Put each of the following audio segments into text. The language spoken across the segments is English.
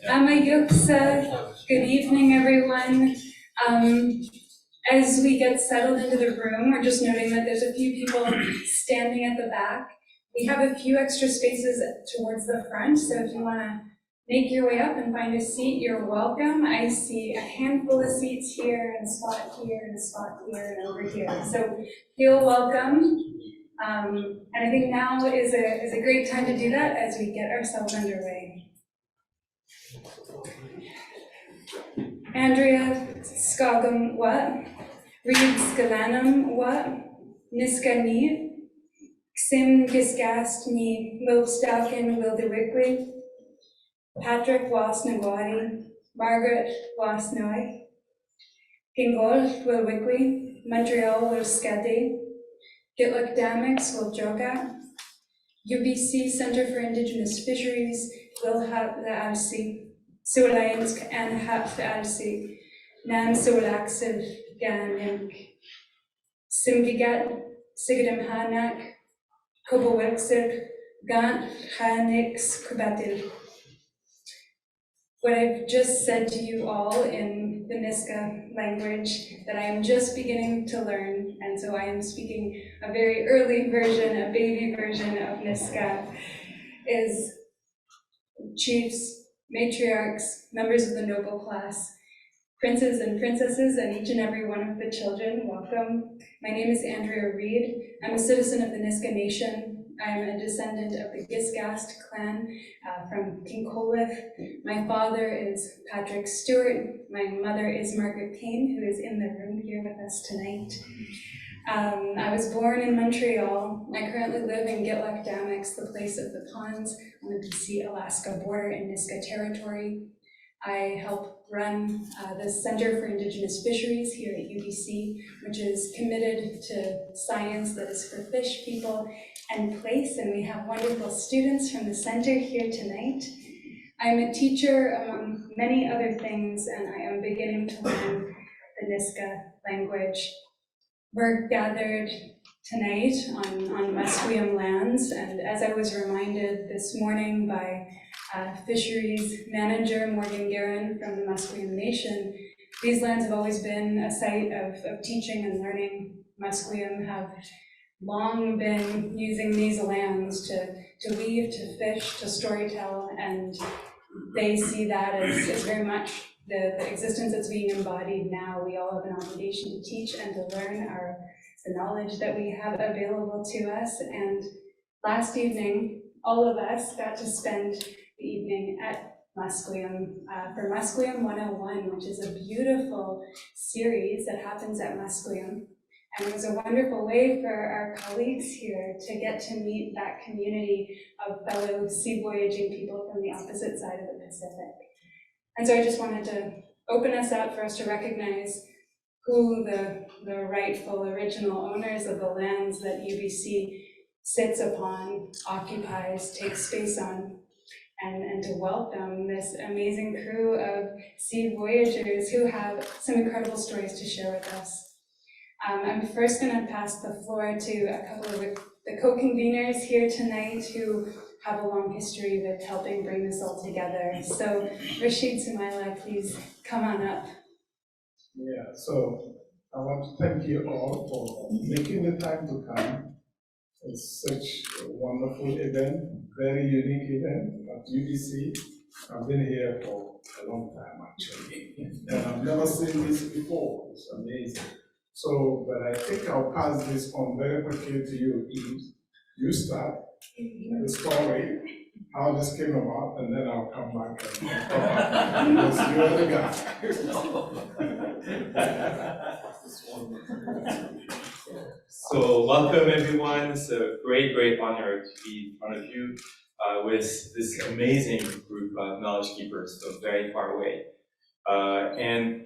Good evening, everyone. As we get settled into the room, we're just noting that there's a few people standing at the back. We have a few extra spaces towards the front, so if you want to make your way up and find a seat, you're welcome. I see a handful of seats here, and a spot here, and a spot here, and over here. So feel welcome. And I think now is a great time to do that as we get ourselves underway. Andrea Skogum wa, Reed Skalanum wa, Niska ni, Xim Gisgast ni Milstalkin Wildewickly, Patrick was Nagwadi, Margaret was Noi, Gingol Wilwickly, Montreal will Skadi, Gitluk Damix will Joga, UBC Center for Indigenous Fisheries will have the Alsi. Sulayinsk and Haf Alsi, Nan Sulaxiv Ganink, Simgigat, Sigadam Hanak, Kobowexik, Gant Hanix Kubatil. What I've just said to you all in the Niska language that I am just beginning to learn, and so I am speaking a very early version, a baby version of Niska, is chiefs, matriarchs, members of the noble class, princes and princesses, and each and every one of the children, welcome. My name is Andrea Reed. I'm a citizen of the Niska Nation. I'm a descendant of the Gisgast clan from Kincolith. My father is Patrick Stewart. My mother is Margaret Payne, who is in the room here with us tonight. I was born in Montreal. I currently live in Gitluk Damix, the place of the ponds on the BC-Alaska border in Niska territory. I help run the Center for Indigenous Fisheries here at UBC, which is committed to science that is for fish, people, and place, and we have wonderful students from the center here tonight. I'm a teacher among many other things, and I am beginning to learn the Niska language. We're gathered tonight on Musqueam lands, and as I was reminded this morning by fisheries manager Morgan Guerin from the Musqueam Nation, these lands have always been a site of teaching and learning. Musqueam have long been using these lands to weave, to fish, to storytell, and they see that as very much the existence that's being embodied now. We all have an obligation to teach and to learn the knowledge that we have available to us. And last evening, all of us got to spend the evening at Musqueam for Musqueam 101, which is a beautiful series that happens at Musqueam. And it was a wonderful way for our colleagues here to get to meet that community of fellow sea voyaging people from the opposite side of the Pacific. And so I just wanted to open us up for us to recognize who the rightful original owners of the lands that UBC sits upon, occupies, takes space on, and to welcome this amazing crew of sea voyagers who have some incredible stories to share with us. I'm first going to pass the floor to a couple of the co-conveners here tonight who have a long history with helping bring this all together. So Rashid Sumaila, please come on up. Yeah, so I want to thank you all for making the time to come. It's such a wonderful event, very unique event at UBC. I've been here for a long time actually, and I've never seen this before. It's amazing. So, but I think I'll pass this on very quickly to you, Eve. You start the story, how this came about, and then I'll come back and talk about it, because you're the guy. So welcome everyone. It's a great honor to be in front of you with this amazing group of knowledge keepers from very far away. And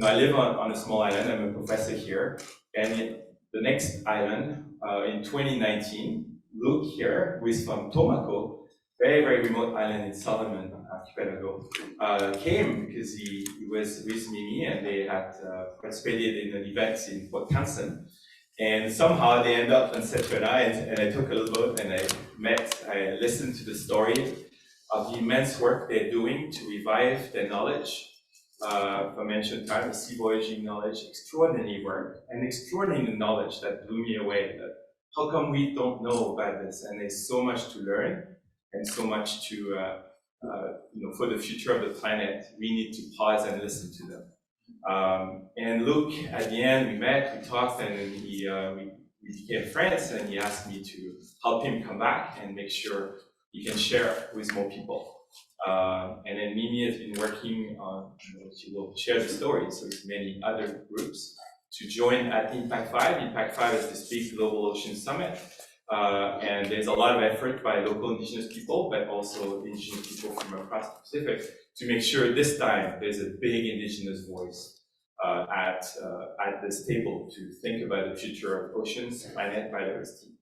I live on a small island. I'm a professor here. And the next island in 2019, Luke here, who is from Tomako, very remote island in Solomon archipelago, came because he was with Mimi and they had participated in an event in Port Townsend. And somehow they ended up on Setrena, and I took a little boat and I listened to the story of the immense work they're doing to revive their knowledge from ancient times, sea voyaging knowledge, extraordinary work, and extraordinary knowledge that blew me away. That how come we don't know about this? And there's so much to learn and so much to, for the future of the planet, we need to pause and listen to them. And Luke, at the end, we met, we talked, and then we became friends, and he asked me to help him come back and make sure he can share with more people. And then Mimi has been working on, she will share the stories with many other groups to join at Impact 5. Impact 5 is this big global ocean summit. And there's a lot of effort by local indigenous people, but also indigenous people from across the Pacific to make sure this time there's a big indigenous voice at this table to think about the future of oceans, planet, biodiversity.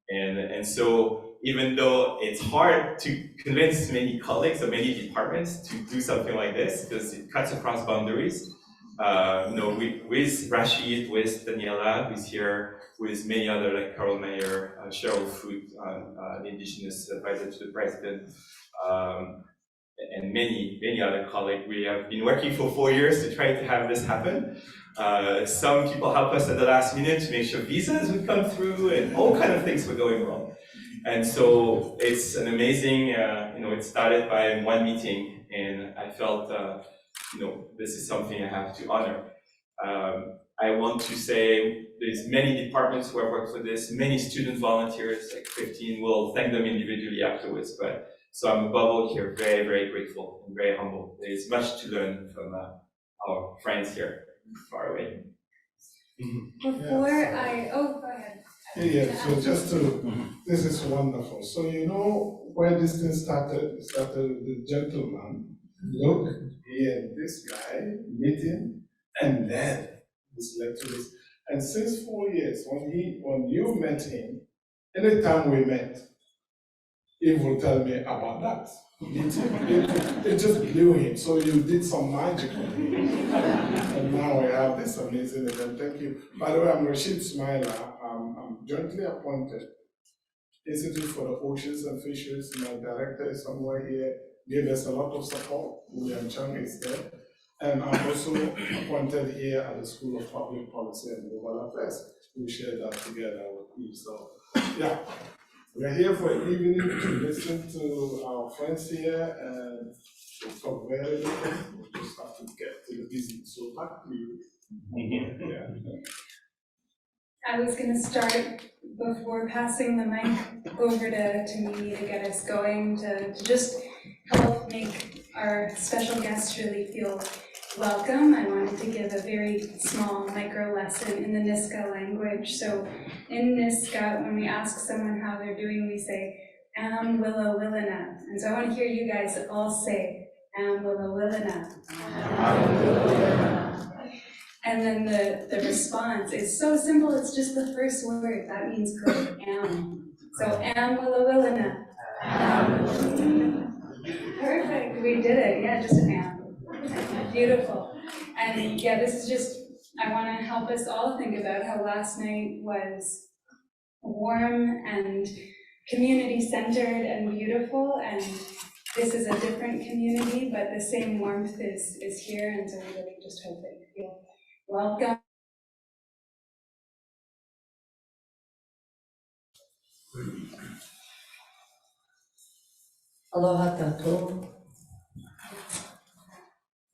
And so even though it's hard to convince many colleagues or many departments to do something like this, because it cuts across boundaries, with Rashid, with Daniela, who's here, with many other like Carol Mayer, Cheryl Foot, the Indigenous advisor to the president, and many other colleagues. We have been working for 4 years to try to have this happen. Some people help us at the last minute to make sure visas would come through, and all kind of things were going wrong. And so it's an amazing, it started by one meeting, and I felt, this is something I have to honor. I want to say there's many departments who have worked for this, many student volunteers, like 15, we'll thank them individually afterwards, but so I'm above all here very, very grateful and very humble. There's much to learn from our friends here far away. Go ahead. Yeah, so just to, this is wonderful. So where this thing started the gentleman, look, here, this guy, meeting, and then this led to this. And since 4 years, when you met him, anytime we met, he will tell me about that. It just blew him. So you did some magic on him. And now we have this amazing event. Thank you. By the way, I'm Rashid Smaila. I'm jointly appointed Institute for the Oceans and Fisheries. My director is somewhere here. Gave us a lot of support. William Chung is there. And I'm also appointed here at the School of Public Policy and Global Affairs. We share that together with you. So, yeah. We're here for an evening to listen to our friends here and talk very little. We'll just have to get to the business. So back to you. Yeah. I was going to start before passing the mic over to me to get us going, to just help make our special guests really feel welcome. I wanted to give a very small micro lesson in the Niska language. So in Niska, when we ask someone how they're doing, we say, Am Willa Willina. And so I want to hear you guys all say, Am Willa Willina. And then the response is so simple, it's just the first word. That means good, am. So Am Willa Willina. Perfect, we did it. Yeah, just am. Beautiful. And yeah, this is just, I want to help us all think about how last night was warm and community-centered and beautiful, and this is a different community, but the same warmth is here, and so we really just hope that you feel welcome. Aloha tatou.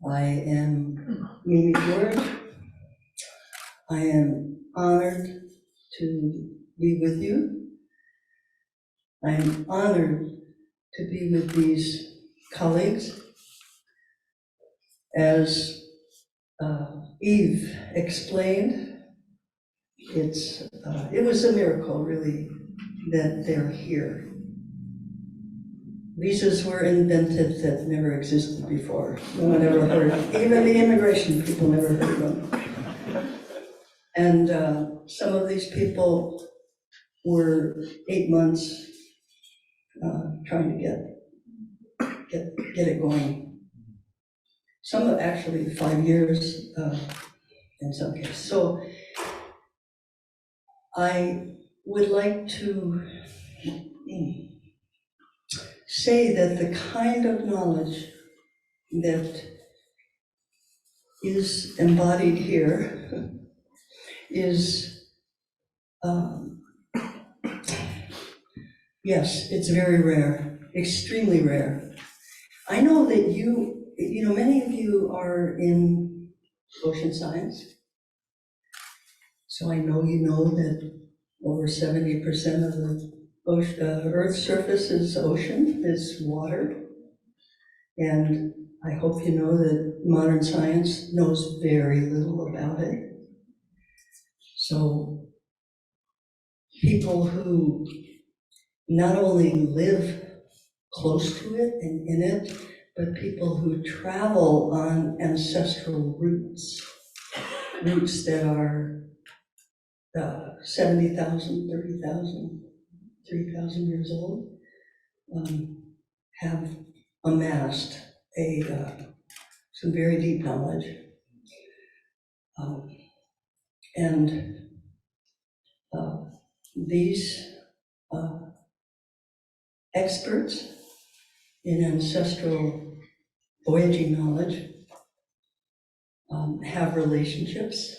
I am Mimi George. I am honored to be with you. I am honored to be with these colleagues. As Eve explained, it was a miracle, really, that they're here. Visas were invented that never existed before. No one ever heard. Even the immigration people never heard of them. And some of these people were 8 months trying to get it going. Some of actually 5 years in some cases. So I would like to say that the kind of knowledge that is embodied here is, yes, it's very rare, extremely rare. I know that many of you are in ocean science. So I know you know that over 70% of the Earth's surface is ocean, is water. And I hope you know that modern science knows very little about it. So people who not only live close to it and in it, but people who travel on ancestral routes that are 70,000, 30,000, 3,000 years old, have amassed some very deep knowledge. And these experts in ancestral voyaging knowledge have relationships,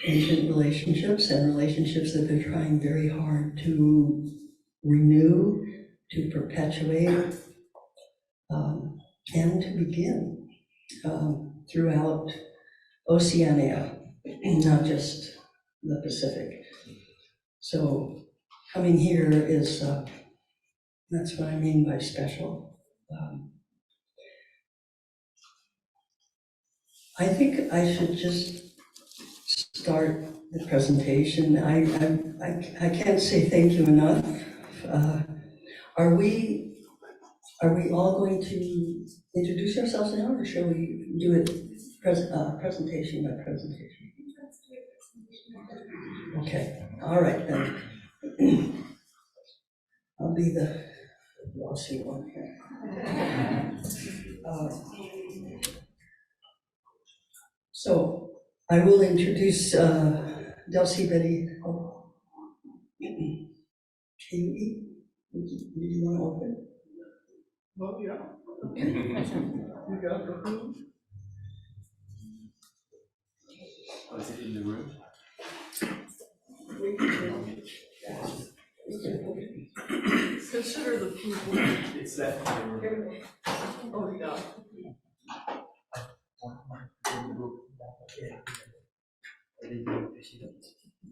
ancient relationships, and relationships that they're trying very hard to renew, to perpetuate, and to begin throughout Oceania, not just the Pacific. So coming here is, that's what I mean by special. I think I should just start the presentation. I can't say thank you enough. Are we all going to introduce ourselves now, or shall we do it presentation by presentation? Okay, all right then. I'll be the glossy one here. So I will introduce Delcy Betty. Oh. Can you eat? Did you want to open? Oh, yeah. You got the food? Was it in the room? Consider the food. It's left in the room. Oh, yeah.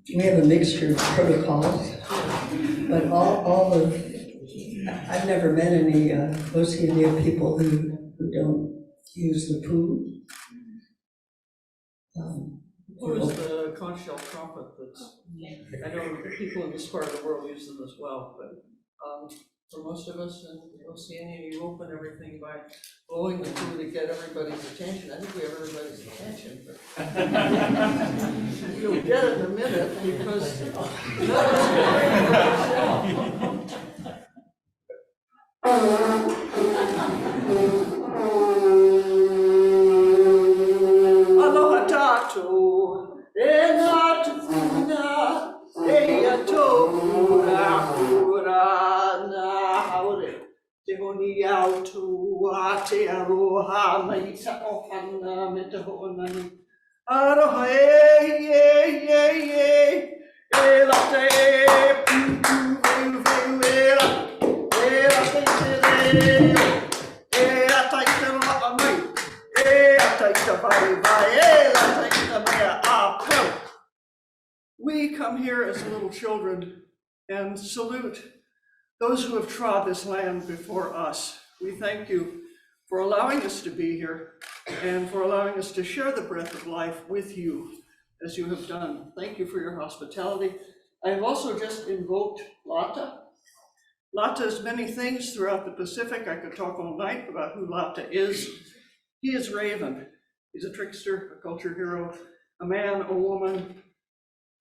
We have a mixture of protocols, but all of, I've never met any Oceania people who don't use the food. What is the conch shell trumpet that's, I know people in this part of the world use them as well, but for most of us in Oceania, you open everything by blowing the food to get everybody's attention. I think we have everybody's attention, but you'll get it in a minute because aloha tatou, e ngā tukuna, e atou kura na haure. Te honi au tu a te aroha mai ta ohana me te ho'onani. Aroha e lata e pupu veu e lata e atai te roa mai. We come here as little children and salute those who have trod this land before us. We thank you for allowing us to be here and for allowing us to share the breath of life with you as you have done. Thank you for your hospitality. I have also just invoked Lata. Lata is many things throughout the Pacific. I could talk all night about who Lata is. He is Raven. He's a trickster, a culture hero, a man, a woman,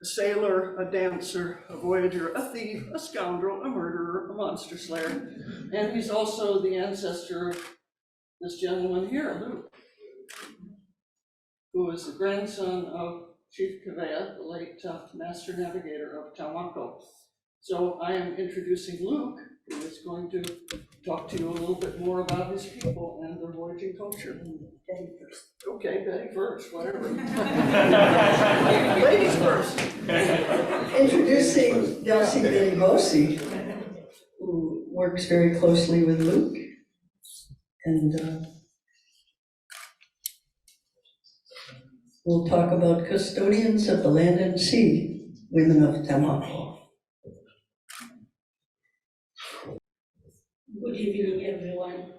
a sailor, a dancer, a voyager, a thief, a scoundrel, a murderer, a monster slayer. And he's also the ancestor of this gentleman here, Luke, who is the grandson of Chief Kavea, the late master navigator of Tawako. So I am introducing Luke who is going to talk to you a little bit more about his people and their voyaging culture. Betty first. Okay, Betty first, whatever. Ladies first. Introducing Delcy Benibosi, who works very closely with Luke. And we'll talk about custodians of the land and sea, women of Tamako. Good evening, everyone.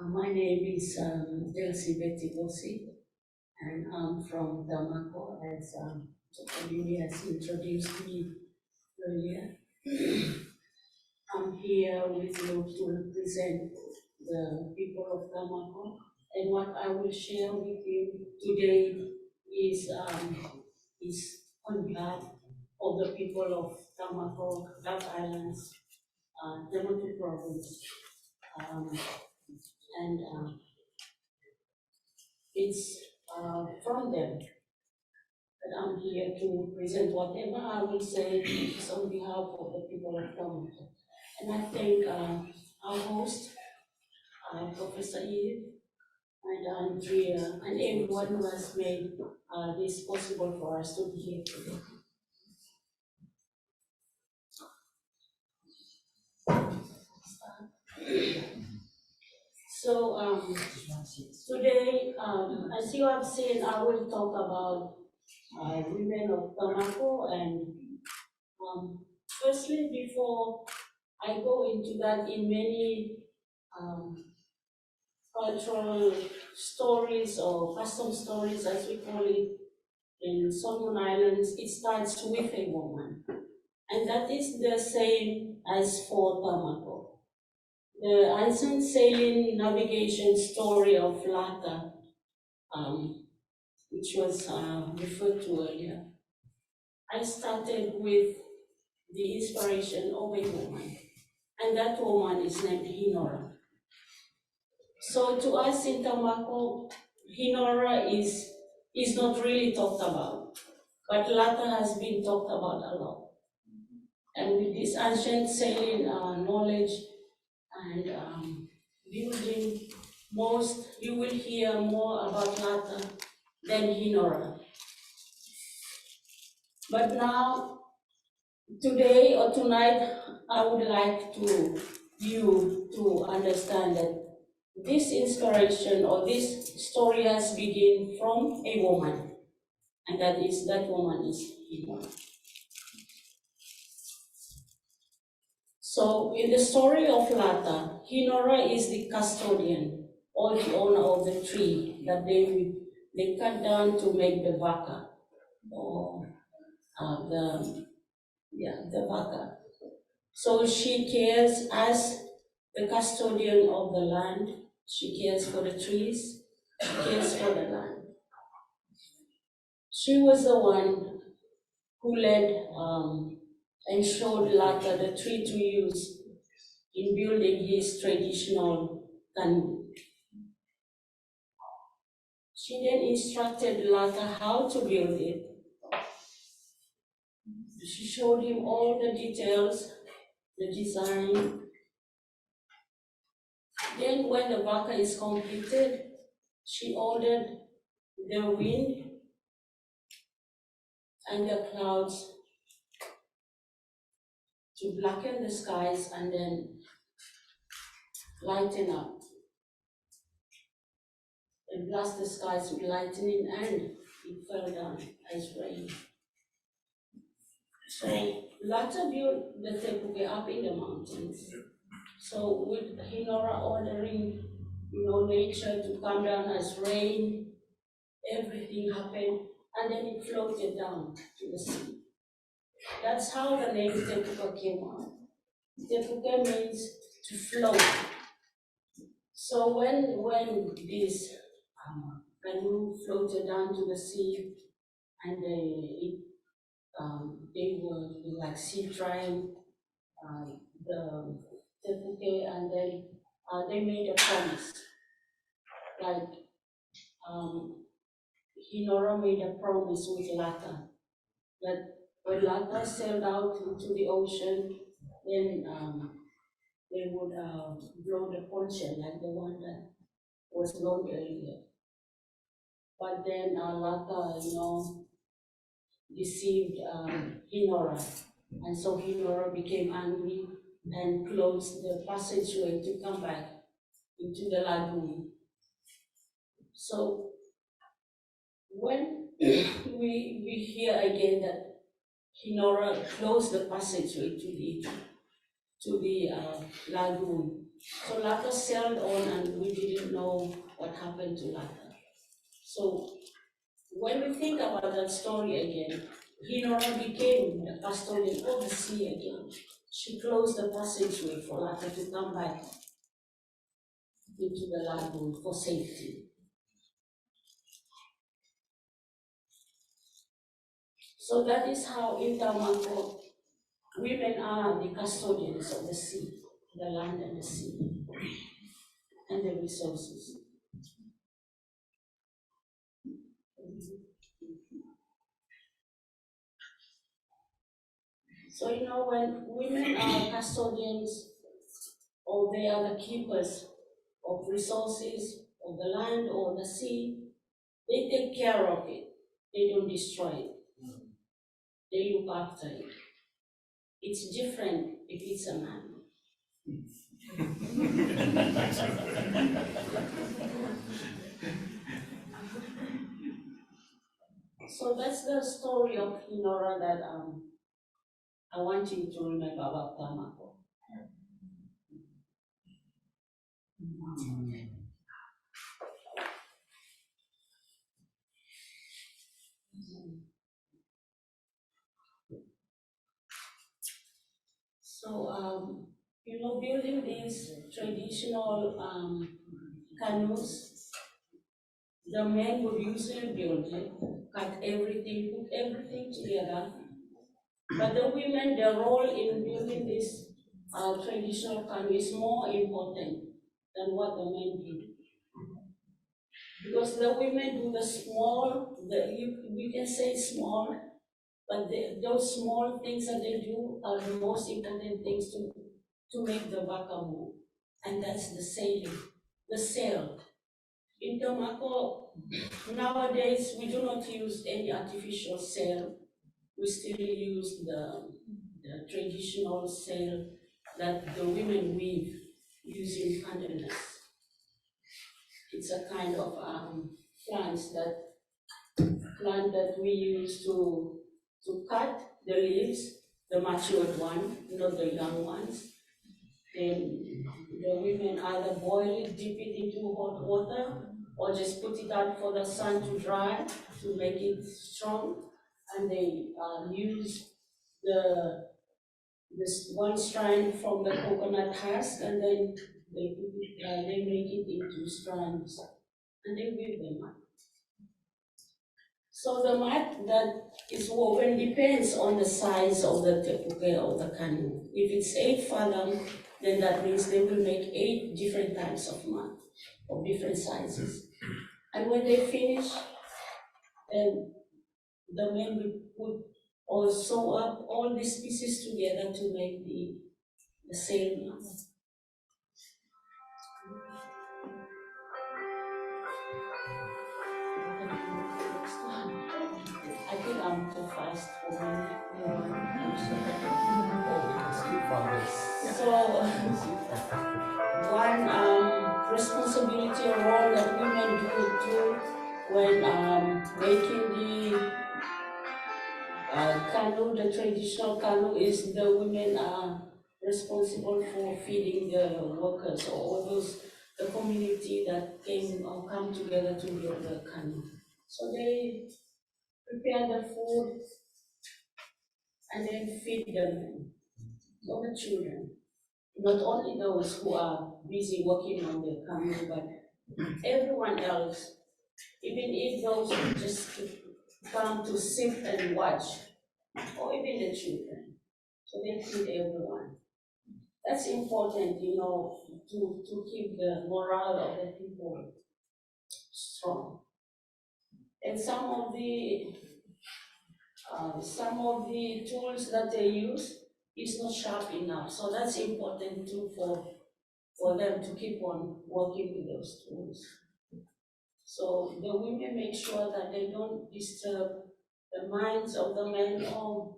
My name is Delcy Betigosi, and I'm from Tamako, as Lily has introduced me earlier. I'm here with you to represent the people of Tamako, and what I will share with you today is on behalf of the people of Tamako, Black Islands, Tamako province, and it's from them that I'm here to present whatever I will say is on behalf of the people of Tamako. And I thank our host, Professor Eve, and Andrea, and everyone who has made this possible for us to be here today. So today, as you have seen, I will talk about women of Tamako, and firstly, before I go into that, in many cultural stories or custom stories, as we call it, in Solomon Islands, it starts with a woman. And that is the same as for Tamako. The ancient sailing navigation story of Lata, which was referred to earlier, I started with the inspiration of a woman, and that woman is named Hinora. So to us in Tamako, Hinora is not really talked about, but Lata has been talked about a lot. And with this ancient sailing knowledge and building, you will hear more about Lata than Hinora. But now, today or tonight, I would like you to understand that this inspiration or this story has begun from a woman, and that woman is Hinora. So in the story of Lata, Hinora is the custodian or the owner of the tree that they cut down to make the vaka, or the vaka. So she cares as the custodian of the land. She cares for the trees. She cares for the land. She was the one who led and showed Lata the tree to use in building his traditional canoe. She then instructed Lata how to build it. She showed him all the details, the design. Then when the vaka is completed, she ordered the wind and the clouds to blacken the skies and then lighten up. And blast the skies with lightning, and it fell down as rain. So Lata built the tepuke up in the mountains. So with Hinora ordering, nature to come down as rain, everything happened, and then it floated down to the sea. That's how the name tepuke came out. Tepuke means to float. So when this canoe floated down to the sea, and they were like sea trying the tepuke, and then they made a promise. Like Hinora made a promise with Lata that when Lata sailed out into the ocean, then they would blow the poncho like the one that was blown earlier. But then Lata, deceived Hinora, and so Hinora became angry and closed the passageway to come back into the lagoon. So when we hear again that Hinora closed the passageway to the lagoon, so Lata sailed on and we didn't know what happened to Lata. So when we think about that story again, Hinora became the custodian of the sea again. She closed the passageway for Lata to come back into the lagoon for safety. So that is how in Tamako, women are the custodians of the sea, the land and the sea, and the resources. So when women are custodians, or they are the keepers of resources, of the land or the sea, they take care of it. They don't destroy it. They look after it. It's different if it's a man. So that's the story of Hinora that I want you to remember about Tamako. So, building these traditional canoes, the men would usually build it, cut everything, put everything together. But the women, their role in building this traditional canoe is more important than what the men do. Because the women do the small, we can say small, but those small things that they do are the most important things to make the baka move. And that's the sailing, the sail. In Tomako, nowadays we do not use any artificial sail. We still use the traditional sail that the women weave using candles. It's a kind of plant that we use to cut the leaves, the matured one, not the young ones. Then the women either boil it, dip it into hot water, or just put it out for the sun to dry to make it strong. And they use this one strand from the coconut husk, and then they make it into strands, and they weave them up. So the mat that is woven depends on the size of the tepuke or the canoe. If it's 8 fathom, then that means they will make 8 different types of mat of different sizes. And when they finish, then the men will put or sew up all these pieces together to make the same mat. I think I'm too fast for me. So, one responsibility or role that women do when making the canoe, the traditional canoe, is the women are responsible for feeding the workers or all the community that come together to build the canoe. So they prepare the food and then feed them, all the children. Not only those who are busy working on the canoe, but everyone else, even if those who just come to sit and watch, or even the children. So they feed everyone. That's important, to keep the morale of the people strong. And some of the some of the tools that they use is not sharp enough. So that's important too for them to keep on working with those tools. So the women make sure that they don't disturb the minds of the men or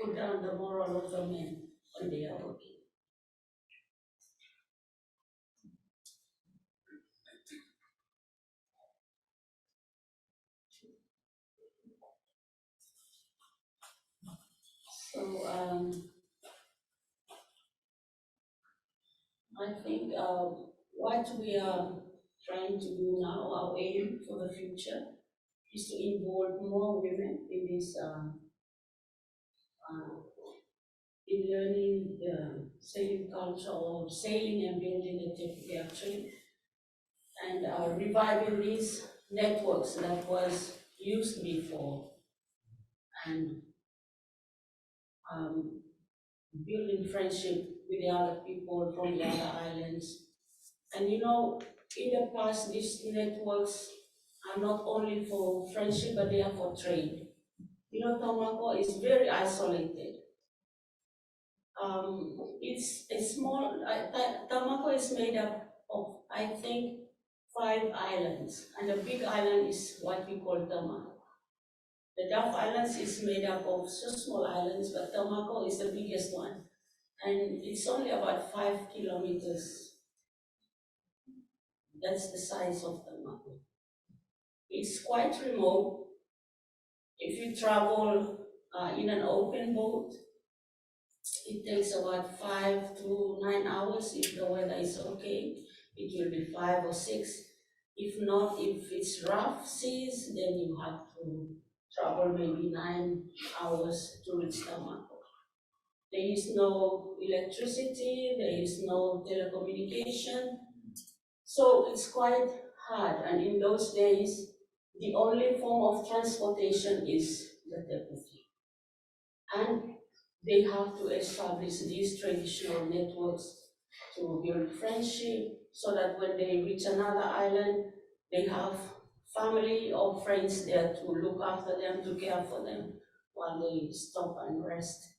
put down the moral of the men when they are working. So I think what we are trying to do now, our aim for the future, is to involve more women in this, in learning the sailing culture or sailing and building the technique actually, and reviving these networks that was used before, and building friendship with the other people from the other islands. And you know, in the past, these networks are not only for friendship, but they are for trade. You know, Tomako is very isolated. It's a small, Tomako is made up of, I think, 5 islands, and the big island is what we call Tomako. The Duff Islands is made up of so small islands, but Tomako is the biggest one, and it's only about 5 kilometers. That's the size of Tomako. It's quite remote. If you travel in an open boat, it takes about 5 to 9 hours. If the weather is okay, it will be 5 or 6. If not, if it's rough seas, then you have to travel maybe 9 hours to reach Tomako. There is no electricity, there is no telecommunication, so it's quite hard. And in those days, the only form of transportation is the teputi. And they have to establish these traditional networks to build friendship, so that when they reach another island, they have family or friends there to look after them, to care for them while they stop and rest.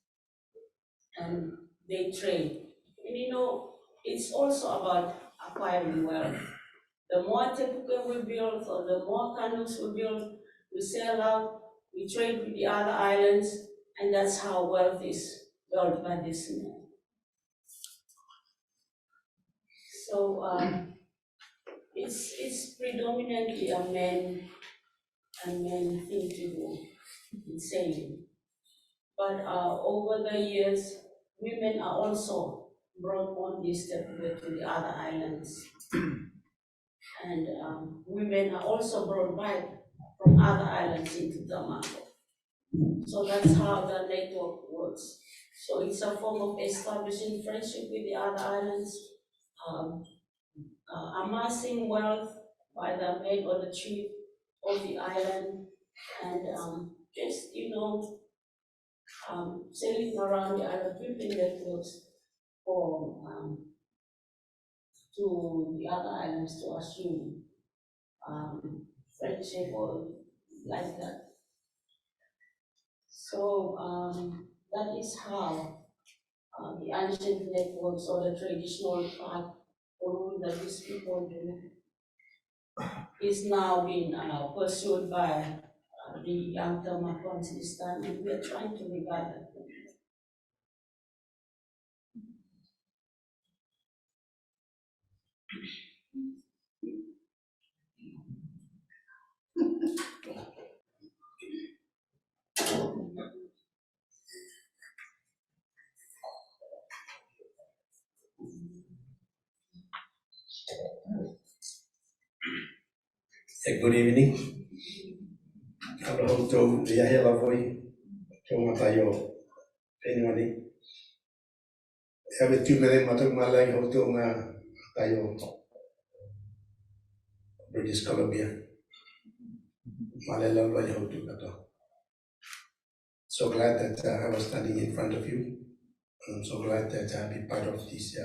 And they trade. And you know, it's also about acquiring wealth. The more tepuke we build, or the more canoes we build, we sell out, we trade with the other islands, and that's how wealth is built by this man. So it's predominantly a men thing to do in sailing. But over the years, women are also brought on this tepuke to the other islands. And women are also brought back from other islands into Tomako. So that's how the network works. So it's a form of establishing friendship with the other islands, amassing wealth by the men on the trip of the island, and just, you know, sailing around the island, building networks for to the other islands to assume friendship or like that. So that is how the ancient networks or the traditional path or rule that these people do is now being pursued by the young Tamakons this time, and we are trying to revive it. Good evening. Hello to the Ahela Voi, to Matayo, anyone. Every 2 minutes, Matuk Malay, how to Tayo, British Columbia. Malala, how to Kato. So glad that I was standing in front of you. I'm so glad that I'll be part of this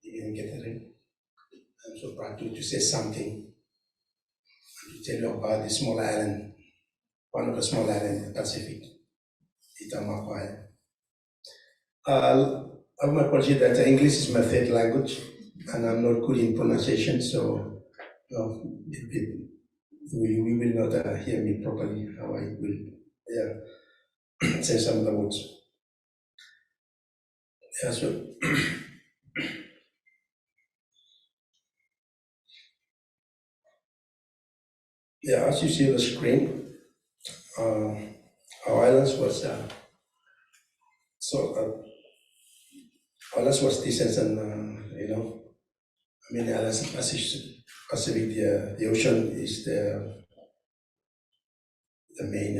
evening gathering. I'm so proud to say something, to tell you about the small island one of the small islands in the Pacific, the Tamako Island. I have my apology that English is my third language, and I'm not good in pronunciation, so we will not hear me properly how I will say some of the words. Yeah, so yeah, as you see on the screen, our islands was islands was decent, and I mean, islands in Pacific, the ocean is the main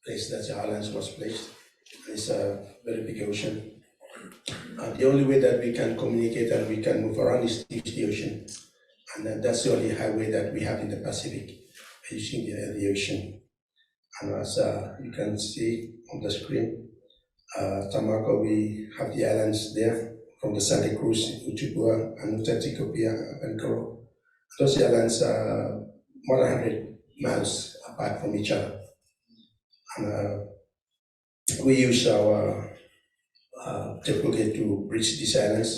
place that the islands was placed. It's a very big ocean. The only way that we can communicate and we can move around is the ocean. And that's the only highway that we have in the Pacific, using the ocean. And as you can see on the screen, Tamako, we have the islands there from the Santa Cruz, Uchipua, and Utatikopi, Vancouver. Those islands are more than 100 miles apart from each other. And we use our Tepuke to bridge these islands.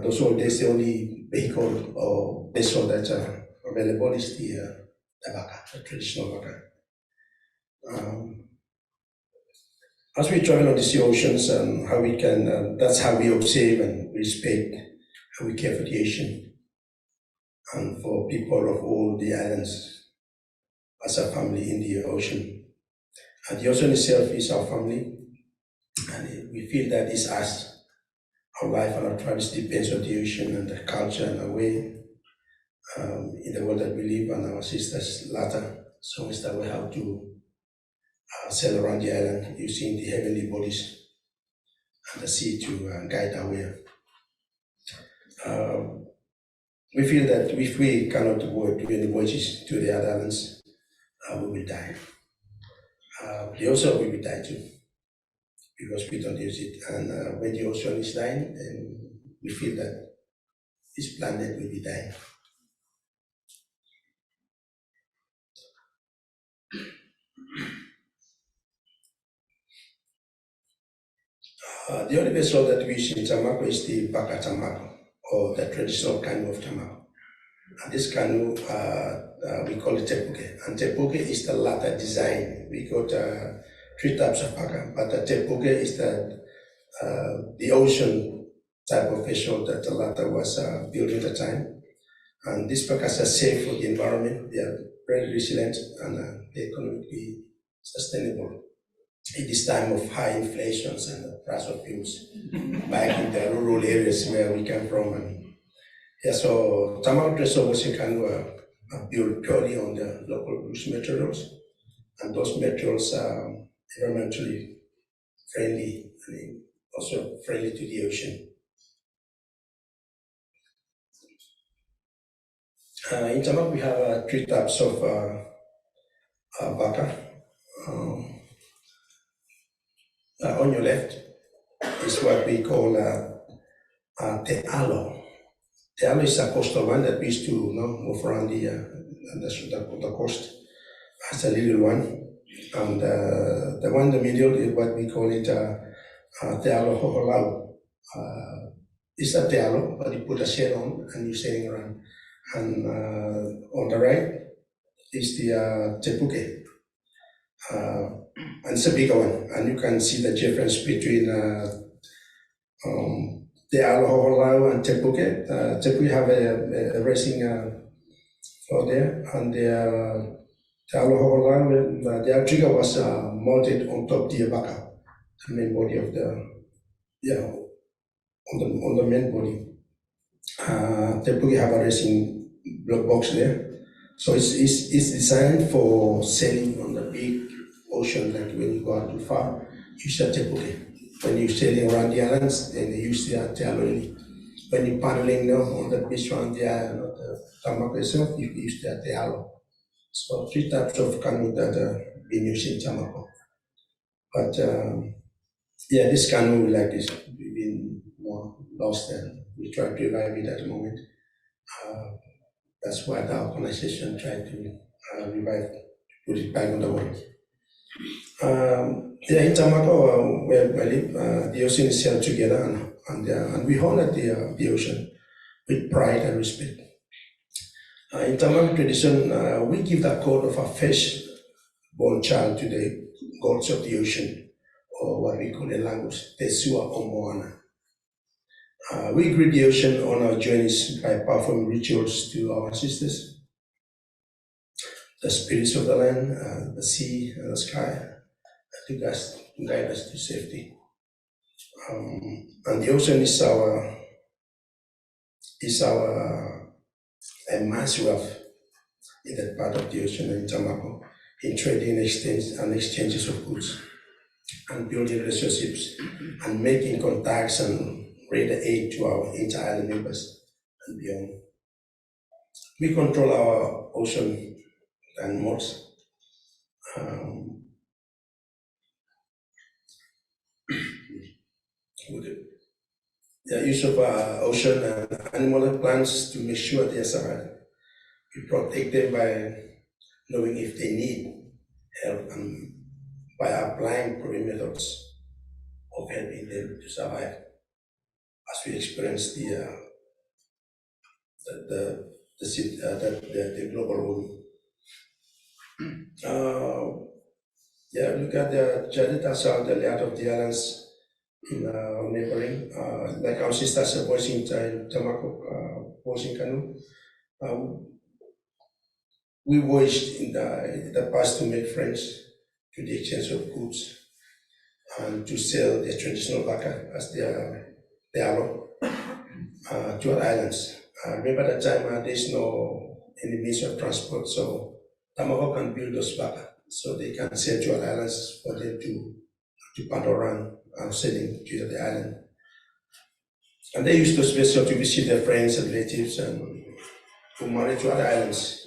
Those old days, the only vehicle or vessel that's available is the baka, the traditional baka. As we travel on these oceans, how we can, that's how we observe and respect, how we care for the ocean and for people of all the islands as a family in the ocean. And the ocean itself is our family, and we feel that it's us. Our life and our travels depends on the ocean and the culture and the way in the world that we live, and our sisters latter songs that we have to sail around the island using the heavenly bodies and the sea to guide our way. We feel that if we cannot do any voyages to the other islands, we will die. The ocean we will die too, because we don't use it. And when the ocean is dying, then we feel that this planet will be dying. The only vessel that we use in Tamako is the baka tamako, or the traditional canoe of Tamako. And this canoe, we call it tepuke. And tepuke is the latter design. We got 3 types of baka, but the tepuke is the ocean type of vessel that the latter was built at the time. And these bakas are safe for the environment. They are very resilient, and they're economically sustainable in this time of high inflations and the price of fuels back in the rural areas where we come from. And so Tamako Dresser Ocean Canoe are built purely on the local use materials, and those materials are environmentally friendly and also friendly to the ocean. In Tamako we have 3 types of baka. On your left is what we call te alo. The alo is a coastal one that we used to move around the coast. That's a little one. And the one in the middle is what we call it te alo hoholau. It's a te alo, but you put a shell on and you're sailing around. And on the right is the tepuke. And it's a bigger one, and you can see the difference between the Aloholau and Tepuke. Tepuke have a racing floor there, and the Aloholau, the trigger was mounted on top of the baka, the main body of on the main body. Tepuke have a racing block box there, so it's designed for sailing on the big ocean, like when you go out too far, use the tepuke. When you're sailing around the islands, then you use the tealo. When you're paddling on the beach around the island of the Tamako itself, you use the tealo. So 3 types of canoe that are being used in Tamako. But this canoe is been more lost, and we try to revive it at the moment. That's what the organization tried to revive, put it back on the world. In Tamako, where I live, the ocean is held together, and we honor the ocean with pride and respect. In Tamako tradition, we give the code of a first-born child to the gods of the ocean, or what we call in language, Tesua Omoana. We greet the ocean on our journeys by performing rituals to our ancestors, the spirits of the land, the sea, and the sky, to guide us to safety. And the ocean is our immense wealth in that part of the ocean in Tamako, in trading and exchanges of goods, and building relationships, and making contacts and render aid to our inter-island members and beyond. We control our ocean and modes. The use of ocean and animal and plants to make sure they survive. We protect them by knowing if they need help and by applying proven methods of helping them to survive as we experience the global warming. Look at the Jadita South, the layout of the islands in neighboring, like our sisters are voicing in Tamako, voicing Canoe. We voiced in the past to make friends, to the exchange of goods, and to sell their traditional baka as their alo to our islands. Remember that time there's no any means of transport, so Tamako can build those baka so they can sell to our islands for them to Pandoran and selling to the island. And they used those vessels to visit their friends and relatives and to marry to other islands.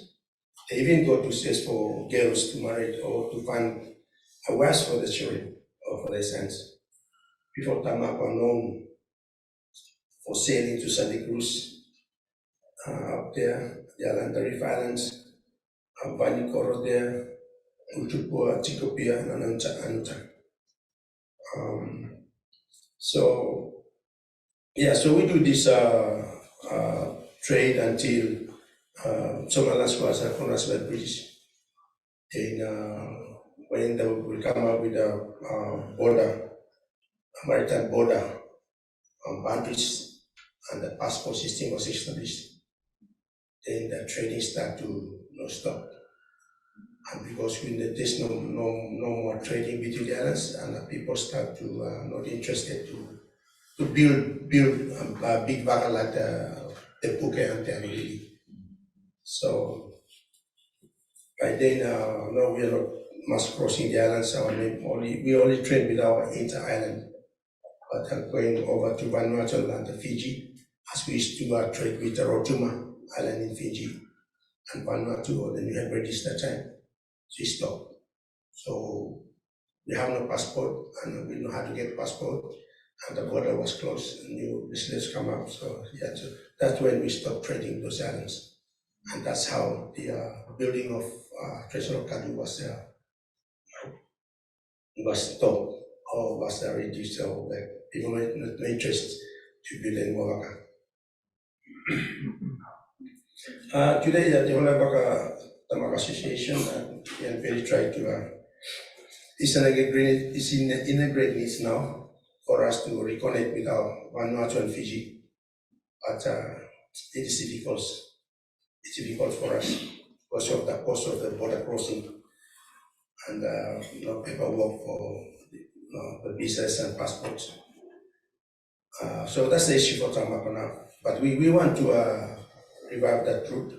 They even go to search for girls to marry or to find a wife for the children or for their sons. People Tamako are known for sailing to Santa Cruz, up there, the island, the Reef Islands, Vanikoro there, Utupua, Tikopia, and Anuta. So we do this trade until some islands was colonized by British. Then when they will come up with a border, a maritime border, boundaries, and the passport system was established, then the trading started to stop. And because there's no more trading between the islands, and the people start to not interested to build a big vessel like the Puke and the Anili. So by then, no, we are not mass crossing the islands. We only trade with our inter-island, but going over to Vanuatu and the Fiji, as we used to trade with the Rotuma Island in Fiji and Vanuatu, or the New Hebrides that time. She stopped. So we have no passport, and we know how to get passport, and the border was closed, and new business come up. So that's when we stopped trading those islands, and that's how the building of traditional Kadu was stopped or was reduced. So people had no interest to build in Wawaka. Today, the Wawaka Tamako Association and very try to integrate needs now for us to reconnect with our Vanuatu and Fiji, but it is difficult. It's difficult for us because of the cost of the border crossing and paperwork for the visas and passports. So that's the issue for Tamako now. But we want to revive that route,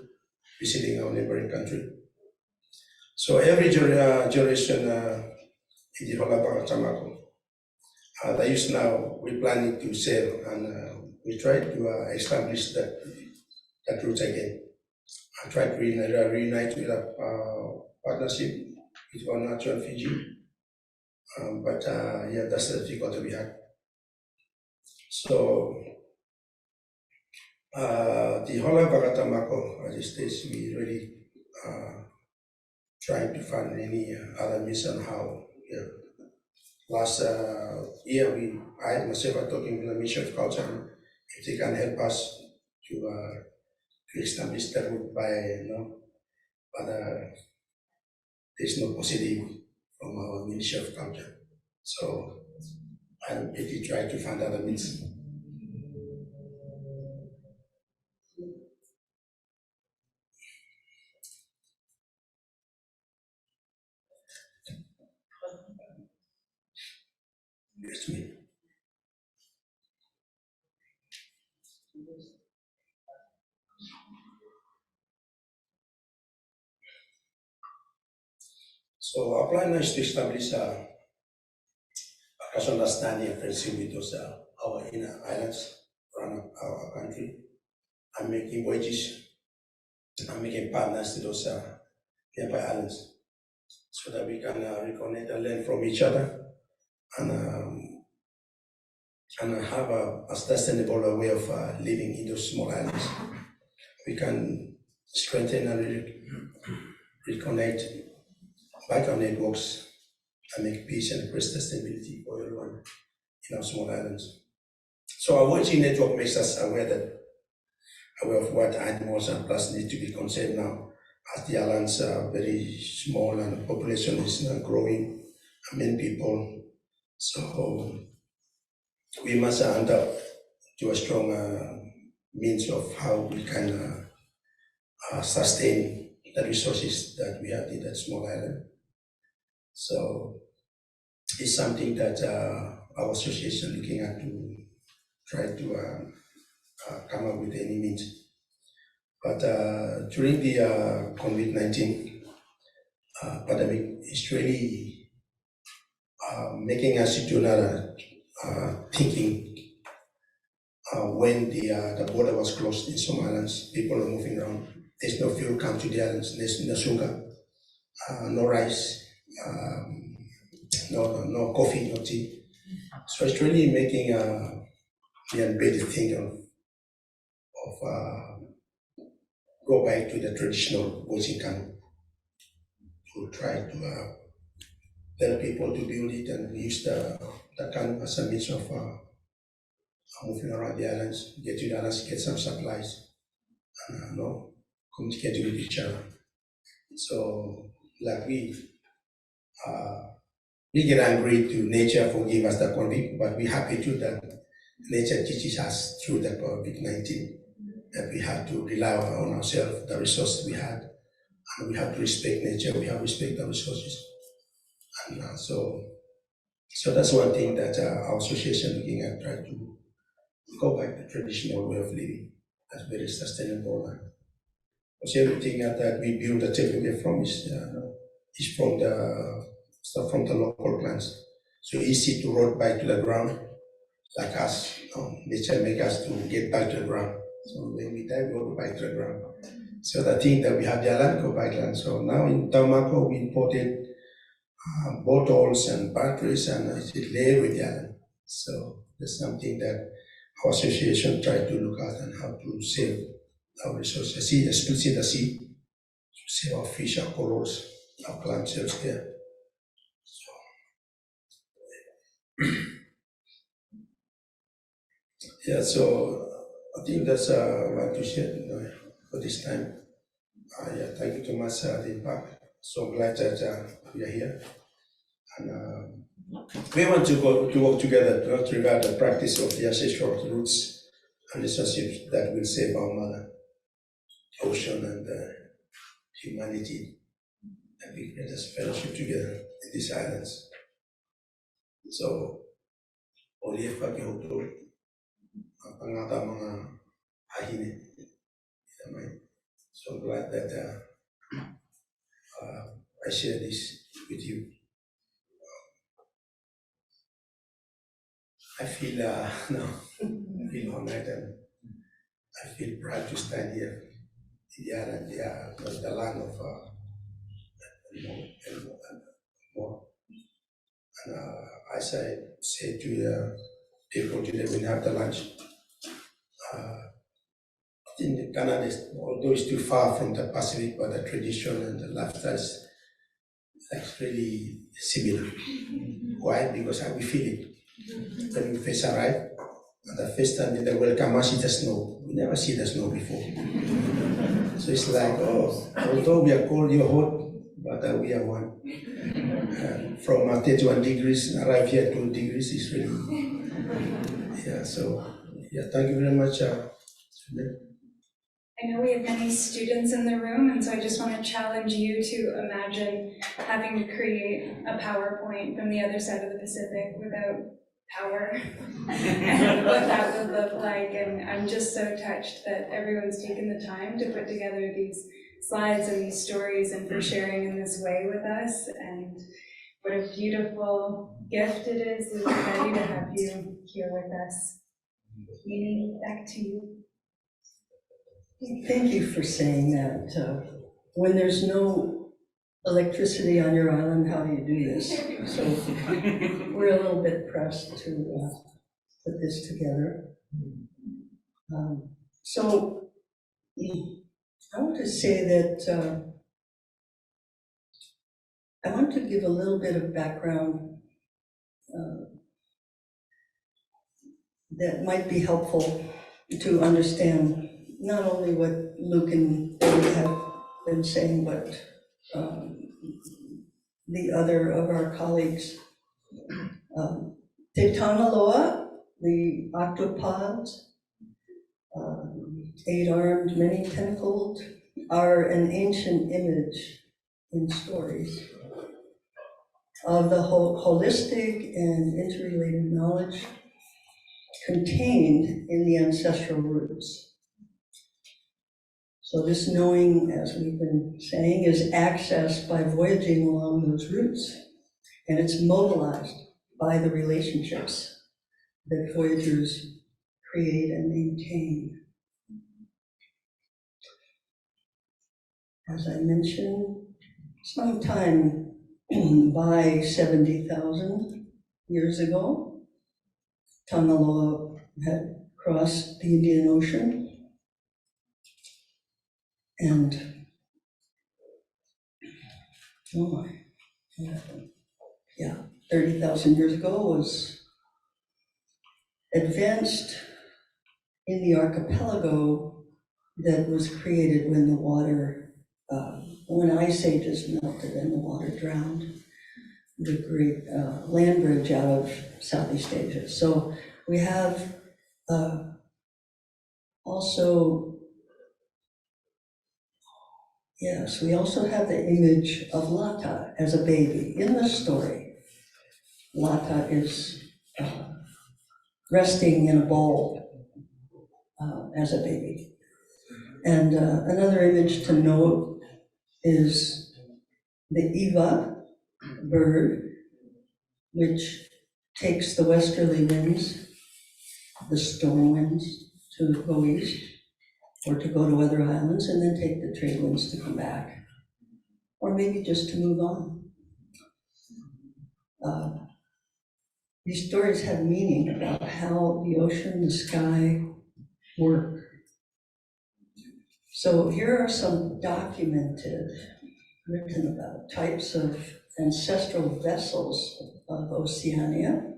visiting our neighboring country. So every generation in the Holabaka Tamako, that is now we're planning to sell, and we try to establish that route again. I try to reunite with a partnership with Vanuatu and Fiji, but that's the difficulty we had. So The whole of Bagatamako at this stage, we really trying to find any other means on how. Yeah. Last year, I myself are talking with the Ministry of Culture if they can help us to establish that route by but there's no positive from our Ministry of Culture. So I'm really trying to find other means. Yes, me. So our plan is to establish a close understanding and friendship with those our inner islands around our country. I'm making voyages. I'm making partners to those nearby islands so that we can reconnect and learn from each other and have a sustainable way of living in those small islands. We can strengthen and reconnect back our networks and make peace and create sustainability for everyone in our small islands. So our Voyaging network makes us aware of what animals and plants need to be conserved now, as the islands are very small and the population is not growing, many people. So we must end up to a strong means of how we can sustain the resources that we have in that small island. So it's something that our association looking at to try to come up with any means. But during the COVID-19 pandemic, it's really making us do another thinking. When the border was closed in some islands, people are moving around. There's no fuel come to the islands. There's no sugar, no rice, no coffee, no tea. So it's really making me and Betty think of go back to the traditional voicing canoe to try to tell people to build it and use the canoe as a means of moving around the islands, get to the islands, get some supplies, and communicate with each other. So, like we get angry to nature for giving us the COVID, but we're happy too that nature teaches us through the COVID-19 that we have to rely on ourselves, the resources we had, and we have to respect nature, we have to respect the resources. And so that's one thing that our association looking at, try to go back to traditional way of living. That's very sustainable. Because everything that we build the takeaway from is from the stuff from the local plants. So easy to root back to the ground, like us. Nature make us to get back to the ground. So when we die, we go back to the ground. So the thing that we have the land go back land. So now in Tamako, we imported bottles and batteries and it lay with the island. So that's something that our association tried to look at and how to save our resources. See, especially the sea, to save our fish, our corals, our clam shells there. Yeah, so I think that's what I want to share for this time. Yeah, thank you so much, the impact. So glad that we are here. And we want to work together to regard the practice of the ancestral roots and relationships that will save our mother, ocean, and humanity, and we create this fellowship together in these islands. So, Olive Pakihoto, Pangata mga ahine. So glad that I share this with you. I feel I feel honored and I feel proud to stand here in the island, the land of and more. And as I said to the people today when we have the lunch, Canada, although it's too far from the Pacific, but the tradition and the lifestyle is really similar. Why? Because we feel it. When we first arrive, the first time in the welcome, I see the snow. We never see the snow before. So it's like, oh, although we are cold, you're hot, but we are one. From 31 degrees, arrive here at 2 degrees is really, yeah, so, yeah, thank you very much. I know we have many students in the room, and so I just want to challenge you to imagine having to create a PowerPoint from the other side of the Pacific without power and what that would look like. And I'm just so touched that everyone's taken the time to put together these slides and these stories and for sharing in this way with us. And what a beautiful gift it is, Lily, to have you here with us. Amy, back to you. Thank you for saying that. When there's no electricity on your island, how do you do this? So we're a little bit pressed to put this together. So I want to say that I want to give a little bit of background that might be helpful to understand not only what Luke and David have been saying, but the other of our colleagues. Te Tanaloa, the octopods, 8-armed, many-tentacled, are an ancient image in stories of the holistic and interrelated knowledge contained in the ancestral roots. So this knowing, as we've been saying, is accessed by voyaging along those routes, and it's mobilized by the relationships that voyagers create and maintain. As I mentioned, sometime by 70,000 years ago, Tanaloa had crossed the Indian Ocean, and oh my, yeah, 30,000 years ago was advanced in the archipelago that was created when the water, when ice ages melted and the water drowned the great land bridge out of Southeast Asia. So we have also, yes, we also have the image of Lata as a baby in the story. Lata is resting in a bowl as a baby. And another image to note is the Eva bird, which takes the westerly winds, the storm winds, to go east, or to go to other islands, and then take the trade winds to come back, or maybe just to move on. These stories have meaning about how the ocean, the sky work. So here are some documented, written about types of ancestral vessels of Oceania.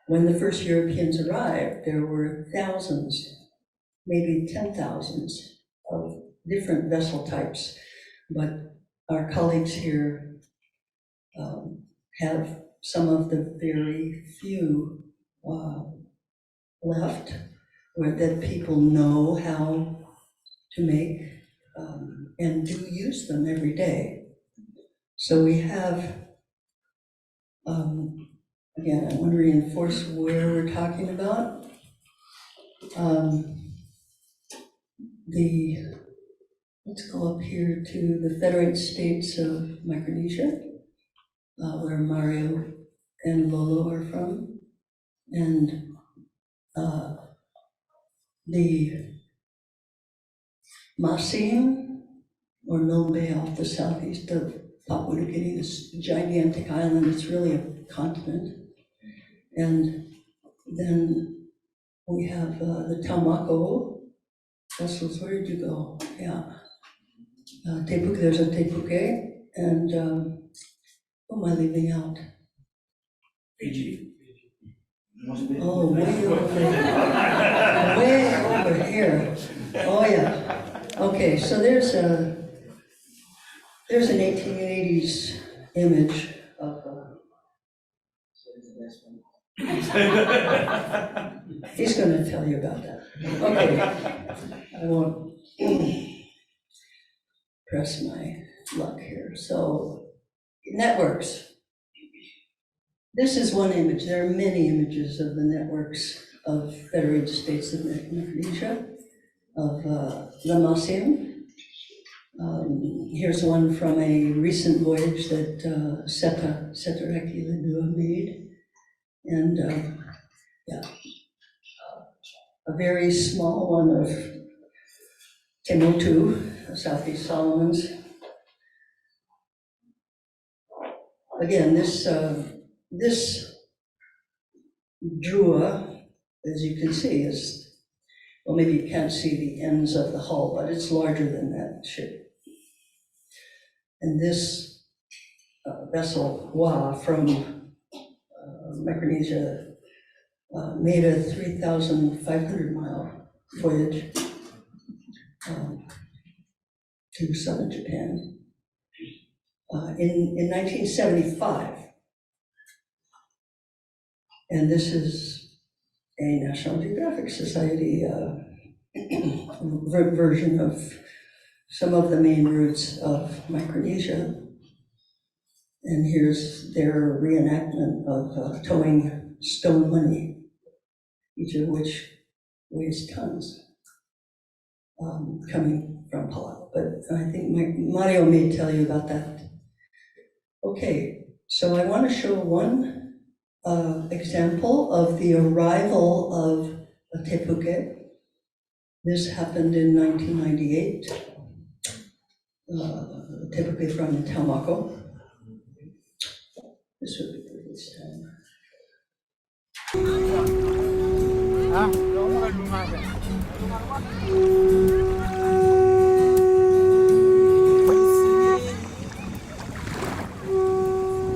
When the first Europeans arrived, there were thousands, maybe 10,000s of different vessel types, but our colleagues here have some of the very few left that people know how to make and do use them every day. So we have, again, I want to reinforce where we're talking about. Let's go up here to the Federated States of Micronesia, where Mario and Lolo are from, and the Masim, or Milne Bay off the southeast of Papua New Guinea, this gigantic island. It's really a continent. And then we have the Taumako, vessels, where did you go? Yeah. Tepuke, there's a Tepuke, and who am I leaving out? Fiji. Oh, way over here. Oh, yeah. Okay, so there's an 1880s image of. He's going to tell you about that. Okay, I won't press my luck here. So, networks. This is one image. There are many images of the networks of Federated States of Micronesia, of Lamasium. Here's one from a recent voyage that Setareki Ledua made. And a very small one of Temotu, Southeast Solomons. Again, this drua, as you can see, is, well, maybe you can't see the ends of the hull, but it's larger than that ship. And this vessel, Wa, from Micronesia, made a 3,500 mile voyage to southern Japan in 1975. And this is a National Geographic Society version of some of the main routes of Micronesia. And here's their reenactment of towing stone money, each of which weighs tons, coming from Palau. But I think Mario may tell you about that. Okay, so I want to show one example of the arrival of a tepuke. This happened in 1998. Tepuke from Telmaco. This would be good this time.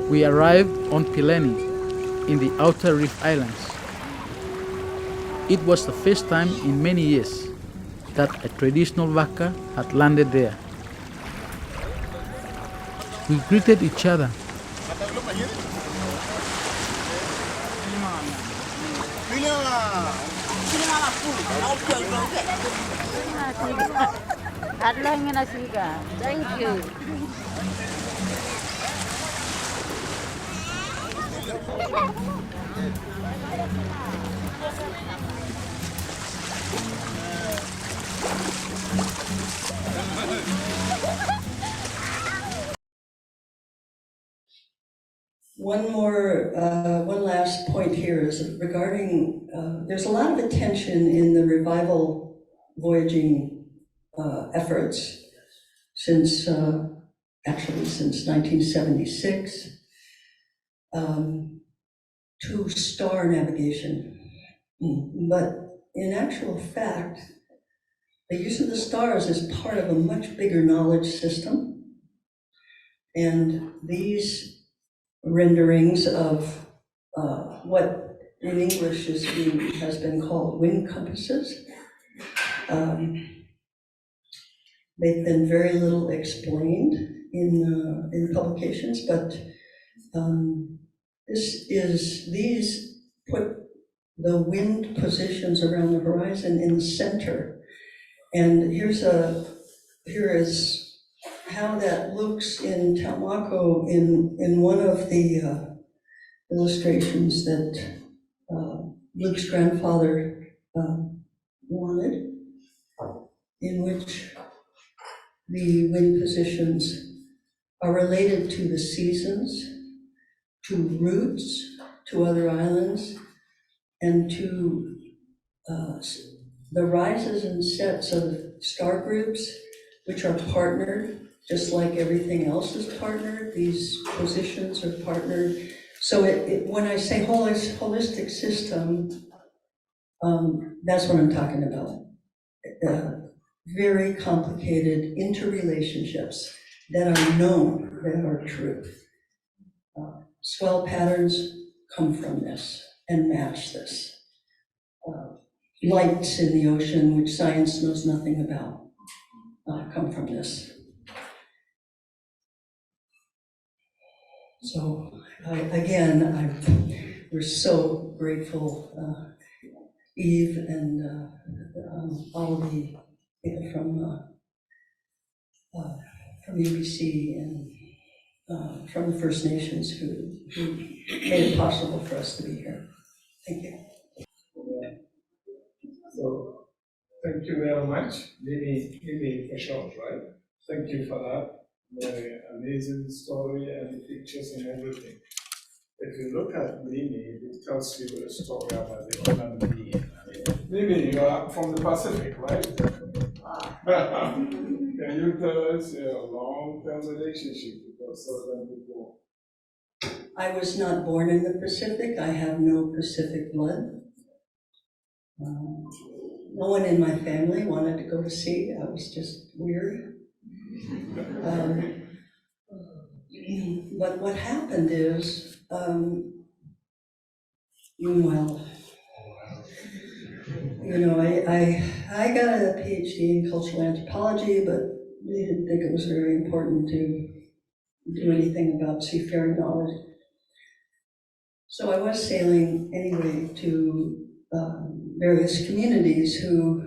We arrived on Pileni in the Outer Reef Islands. It was the first time in many years that a traditional waka had landed there. We greeted each other. Thank you. One last point here is regarding, there's a lot of attention in the revival voyaging efforts since 1976 to star navigation. But in actual fact, the use of the stars is part of a much bigger knowledge system. And these renderings of what in English has been called wind compasses. They've been very little explained in publications, but these put the wind positions around the horizon in the center. And here is how that looks in Telmaco in one of the illustrations that Luke's grandfather wanted, in which the wind positions are related to the seasons, to routes, to other islands, and to the rises and sets of star groups, which are partnered, just like everything else is partnered. These positions are partnered. So when I say holistic system, that's what I'm talking about. very complicated interrelationships that are known, that are true. Swell patterns come from this and match this. Lights in the ocean, which science knows nothing about, come from this. So we're so grateful, Eve and all of the people from UBC and from the First Nations who made it possible for us to be here. Thank you. So, thank you very much. Mimi for short, right? Thank you for that very amazing story and pictures and everything. If you look at Mimi, it tells you a story about the human being. Mimi, you are from the Pacific, right? Can you tell us your long-term relationship with those southern people? I was not born in the Pacific. I have no Pacific blood. No one in my family wanted to go to sea. I was just weird. But what happened is, well, you know, I got a PhD in cultural anthropology, but they didn't think it was very important to do anything about seafaring knowledge. So I was sailing anyway to various communities who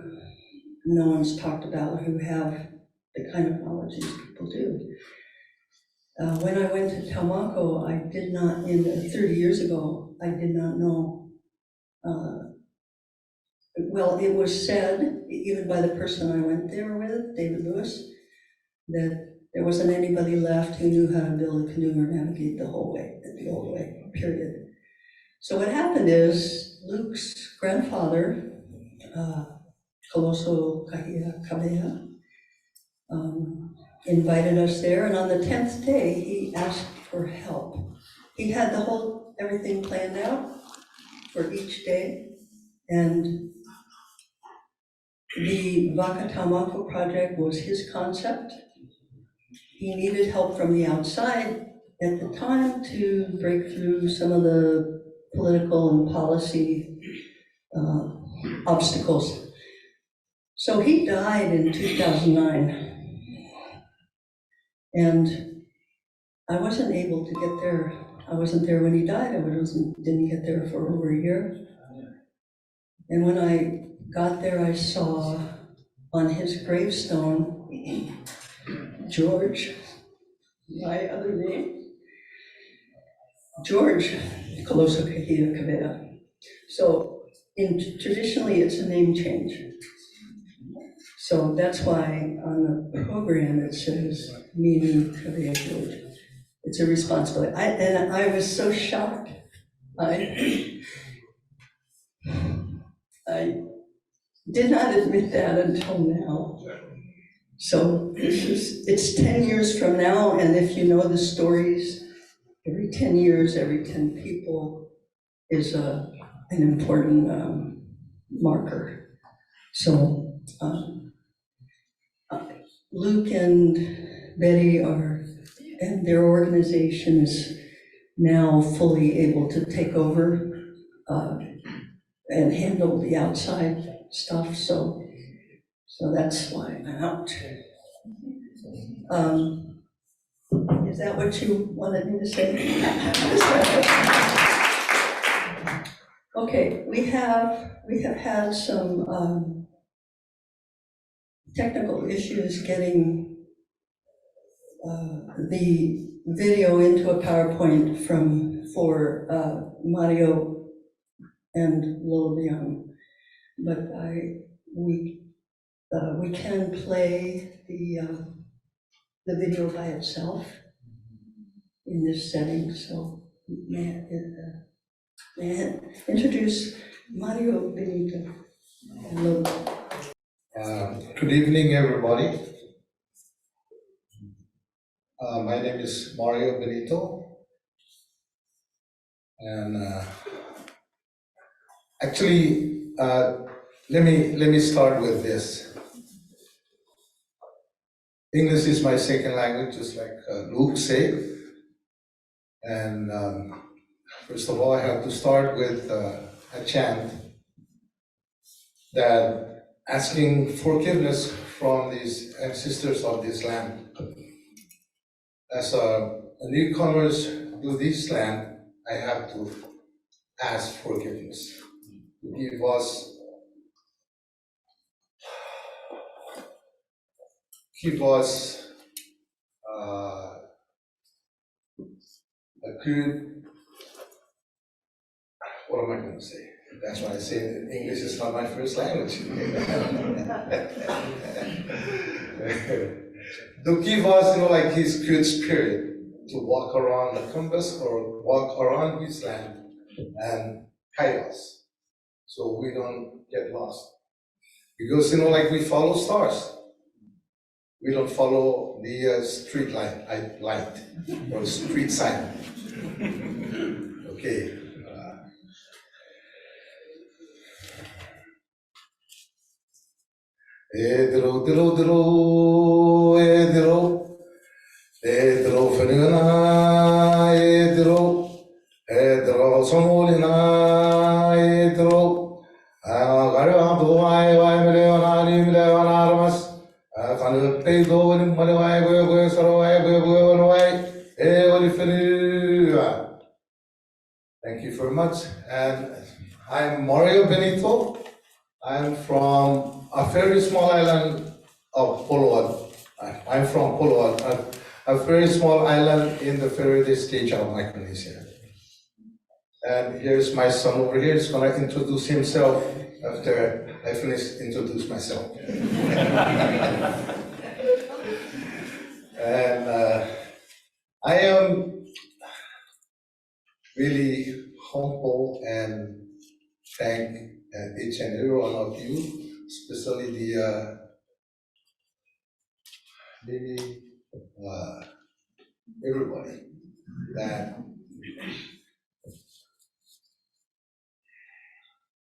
no one's talked about, who have the kind of knowledge these people do. When I went to Taumako, I did not, 30 years ago, I did not know. Well, it was said, even by the person I went there with, David Lewis, that there wasn't anybody left who knew how to build a canoe or navigate the whole way, the old way, period. So what happened is Luke's grandfather, Kaloso Kahia Kabea, invited us there, and on the 10th day, he asked for help. He had everything planned out for each day, and the Waka Taumako project was his concept. He needed help from the outside at the time to break through some of the political and policy obstacles. So he died in 2009. And I wasn't able to get there. I wasn't there when he died. I didn't get there for over a year. And when I got there, I saw on his gravestone, George, my other name, George Kaloso Kahia Kabea. So traditionally, it's a name change. So that's why on the program it says Mimi Kabea George. It's a responsibility. And I was so shocked. I did not admit that until now. So it's 10 years from now, and if you know the stories, every 10 years, every 10 people is an important marker. So Luke and Betty and their organization is now fully able to take over and handle the outside stuff. So that's why I'm out. Is that what you wanted me to say? Okay, we have had some technical issues getting the video into a PowerPoint for Mario and Lilian, but we can play the video by itself in this setting. So may I introduce Mario Benito. Hello. Good evening, everybody. My name is Mario Benito, and actually, let me start with this. English is my second language, just like Luke said. And first of all, I have to start with a chant that asking forgiveness from these ancestors of this land. As newcomers to this land, I have to ask forgiveness. Give us a good, what am I going to say? That's why I say that English is not my first language. To give us, like his good spirit to walk around the compass or walk around his land and guide us so we don't get lost. Because, like we follow stars. We don't follow the street light or street sign. Okay. Edro, dro, dro, edro, edro, fenuna, edro, edro, somolina, edro, agarado, vai, meleonari, meleonarmas, fanupedo, malewai, go, sorowai, go, Thank you very much. And I'm Mario Benito. I'm from a very small island of Poloan. I'm from Poloan, a very small island in the Faraday stage of Micronesia. And here's my son over here. He's going to introduce himself after I finish introduce myself. And I am really humble and thank each and every one of you, especially the everybody that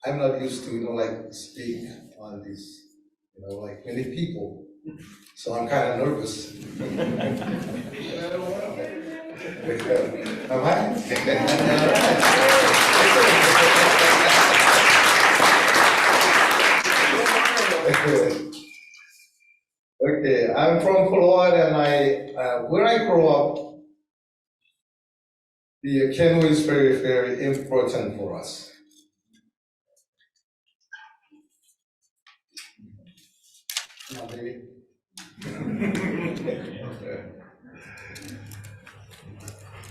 I'm not used to, like speak on this, like many people. So I'm kind of nervous. Am I? Okay, I'm from Poloan, and where I grew up, the canoe is very, very important for us. Come on, baby.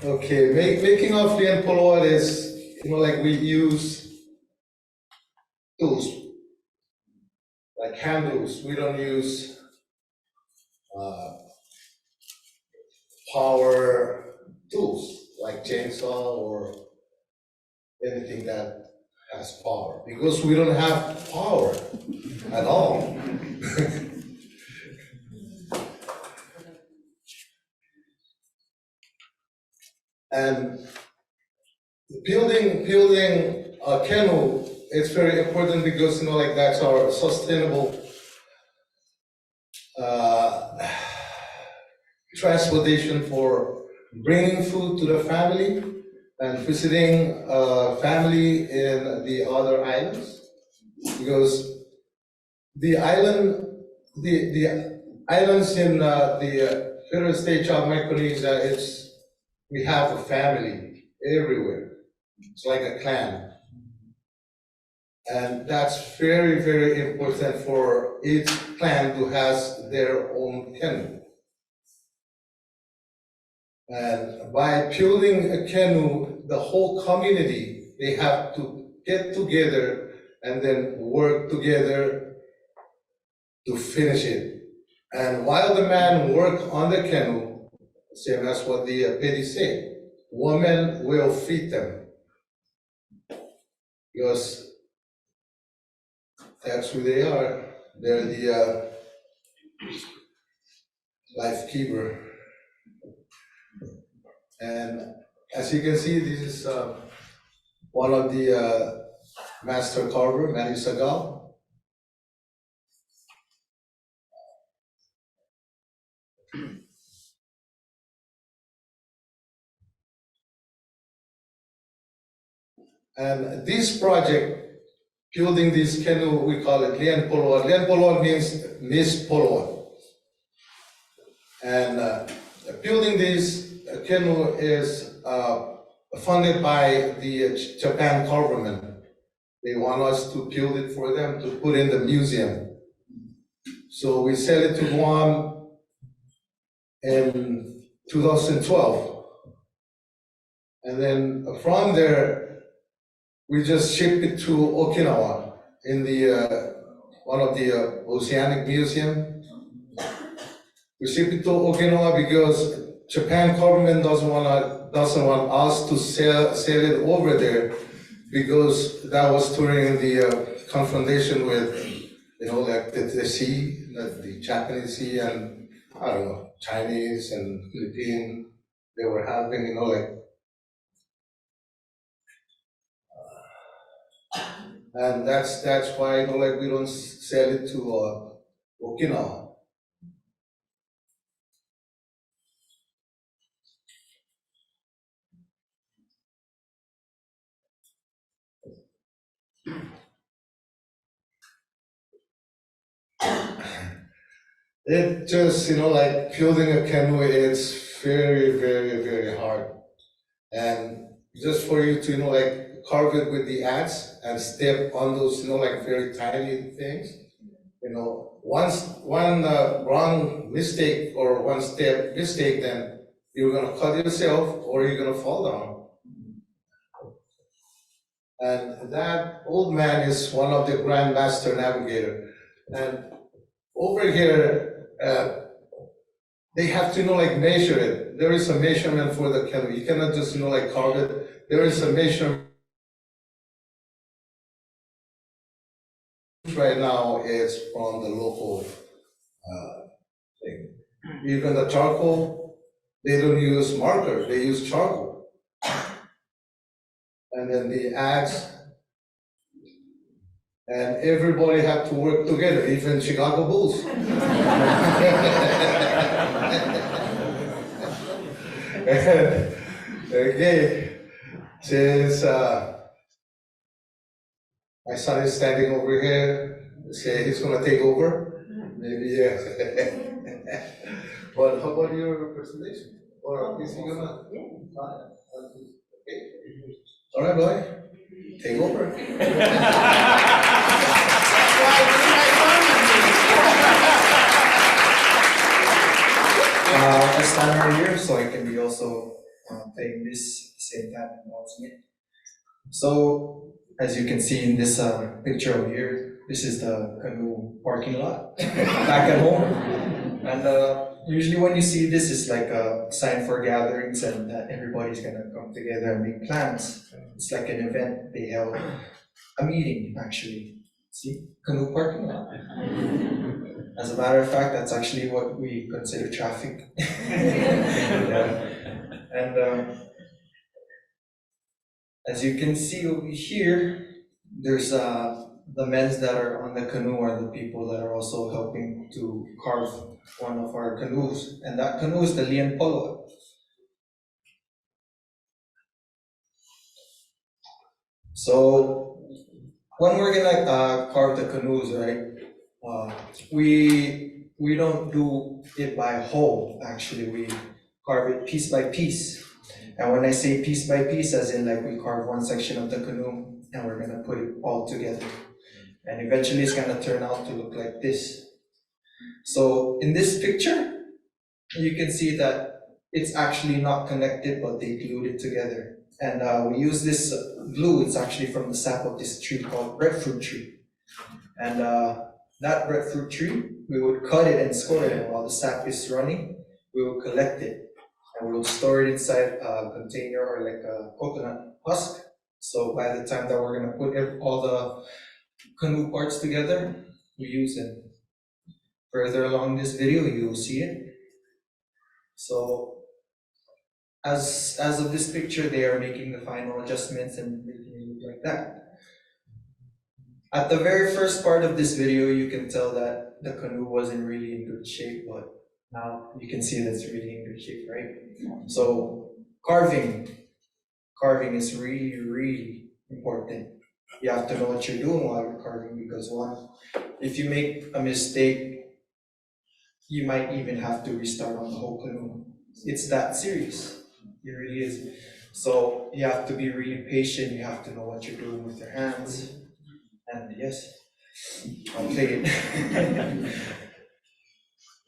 Okay, making of the Poloan is, like we use tools, like hand tools. We don't use power tools like chainsaw or anything that has power, because we don't have power at all. And building a canoe is very important because, like that's our sustainable transportation for bringing food to the family and visiting family in the other islands, because the islands in the federal state of Micronesia, we have a family everywhere. It's like a clan. And that's very, very important for each clan to have their own canoe. And by building a canoe, the whole community, they have to get together and then work together to finish it. And while the man work on the canoe, same as what the Pedi said, women will feed them, because that's who they are. They're the life keeper. And as you can see, this is one of the master carver, Manu Sagal. And this project, building this canoe, we call it Lian Poloan. Lian Poloan means Miss Poloan. And building this canoe is funded by the Japan government. They want us to build it for them to put in the museum. So we sell it to Guam in 2012. And then from there, we just ship it to Okinawa in the one of the Oceanic Museum. We ship it to Okinawa because Japan government doesn't want us to sell it over there, because that was during the confrontation with, like the sea, the Japanese sea, and I don't know, Chinese and Philippine. They were having, and that's why, we don't sell it to Okinawa. It just, building a canoe, it's very, very, very hard. And just for you to, carve it with the axe and step on those, very tiny things. One wrong mistake or one step mistake, then you're gonna cut yourself or you're gonna fall down. And that old man is one of the Grandmaster Navigator. And over here, they have to, measure it. There is a measurement for the canoe. You cannot just, carve it. There is a measurement. Right now, it's from the local thing. Even the charcoal, they don't use marker, they use charcoal. And then the axe, and everybody have to work together, even Chicago Bulls. And again, since my son is standing over here, say he's gonna take over, maybe, yeah. But how about your presentation? Or is he gonna? Okay. All right, boy, take over. I stand over here so I can be also playing this at the same time and watching it. So, as you can see in this picture over here, this is the canoe parking lot back at home. And usually when you see this, it's like a sign for gatherings and that everybody's gonna come together and make plans. It's like an event. They held a meeting, actually. See, canoe parking lot. As a matter of fact, that's actually what we consider traffic. And as you can see over here, there's the men that are on the canoe are the people that are also helping to carve one of our canoes, and that canoe is the Lian Polo. So when we're gonna carve the canoes, right? We don't do it by whole. Actually, we carve it piece by piece. And when I say piece by piece, as in like we carve one section of the canoe and we're gonna put it all together. And eventually it's gonna turn out to look like this. So in this picture, you can see that it's actually not connected, but they glued it together. And we use this glue, it's actually from the sap of this tree called breadfruit tree. And that breadfruit tree, we would cut it and score it, and while the sap is running, we will collect it. And we'll store it inside a container or like a coconut husk. So by the time that we're gonna put all the canoe parts together, we use it. Further along this video, you will see it. So as of this picture, they are making the final adjustments and making it look like that. At the very first part of this video, you can tell that the canoe wasn't really in good shape, but Now you can see that's really in good shape, right? So carving is really, really important. You have to know what you're doing while you're carving, because one, if you make a mistake, you might even have to restart on the whole canoe. It's that serious. It really is. So you have to be really patient. You have to know what you're doing with your hands. And yes, I'll play it.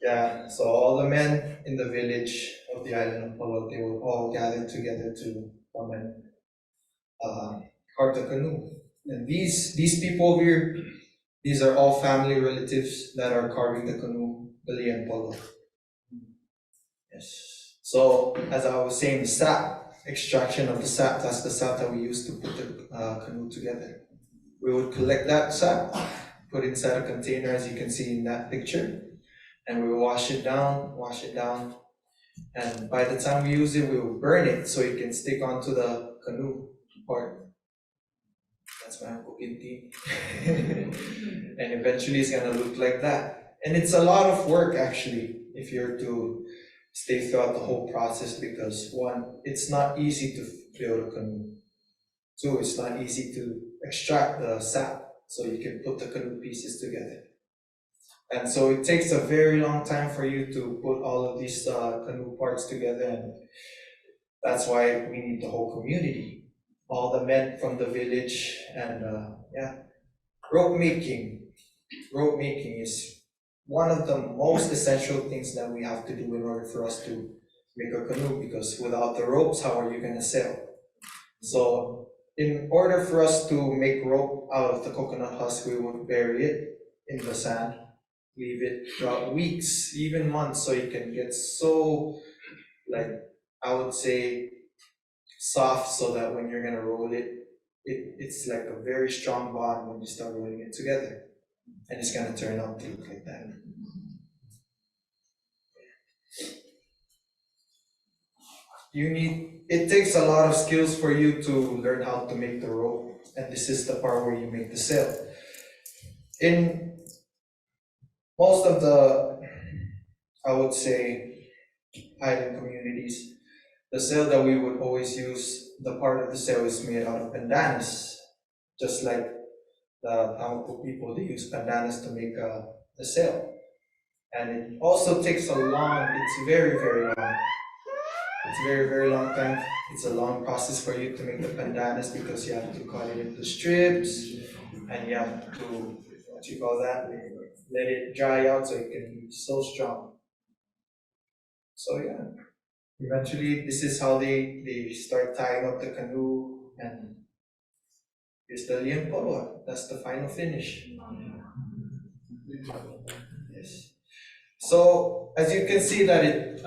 Yeah, so all the men in the village of the island of Polo, they would all gather together to come and carve the canoe. And these people over here, these are all family relatives that are carving the canoe, the Lian Polo. Yes. So as I was saying, the sap, extraction of the sap, that's the sap that we use to put the canoe together. We would collect that sap, put it inside a container, as you can see in that picture, and we will wash it down, and by the time we use it, we will burn it so it can stick onto the canoe part. That's my Uncle Pinti. And eventually it's gonna look like that. And it's a lot of work actually, if you're to stay throughout the whole process, because one, it's not easy to build a canoe. Two, it's not easy to extract the sap so you can put the canoe pieces together. And so it takes a very long time for you to put all of these canoe parts together, and that's why we need the whole community, all the men from the village, and yeah. Rope making is one of the most essential things that we have to do in order for us to make a canoe, because without the ropes, how are you going to sail? So in order for us to make rope out of the coconut husk, we would bury it in the sand, leave it throughout weeks, even months, so it can get so, like, I would say, soft, so that when you're gonna roll it, it's like a very strong bond when you start rolling it together. And it's gonna turn out to look like that. It takes a lot of skills for you to learn how to make the rope, and this is the part where you make the sail. In most of the, I would say, island communities, the sail that we would always use, the part of the sail is made out of bandanas, just like the Tamako people, they use bandanas to make the sail. And it also takes it's very, very long. It's a very, very long time. It's a long process for you to make the bandanas, because you have to cut it into strips, and you have to, let it dry out so it can be so strong. So yeah, eventually this is how they start tying up the canoe, and here's the Lian Polo. That's the final finish. Yes. So as you can see that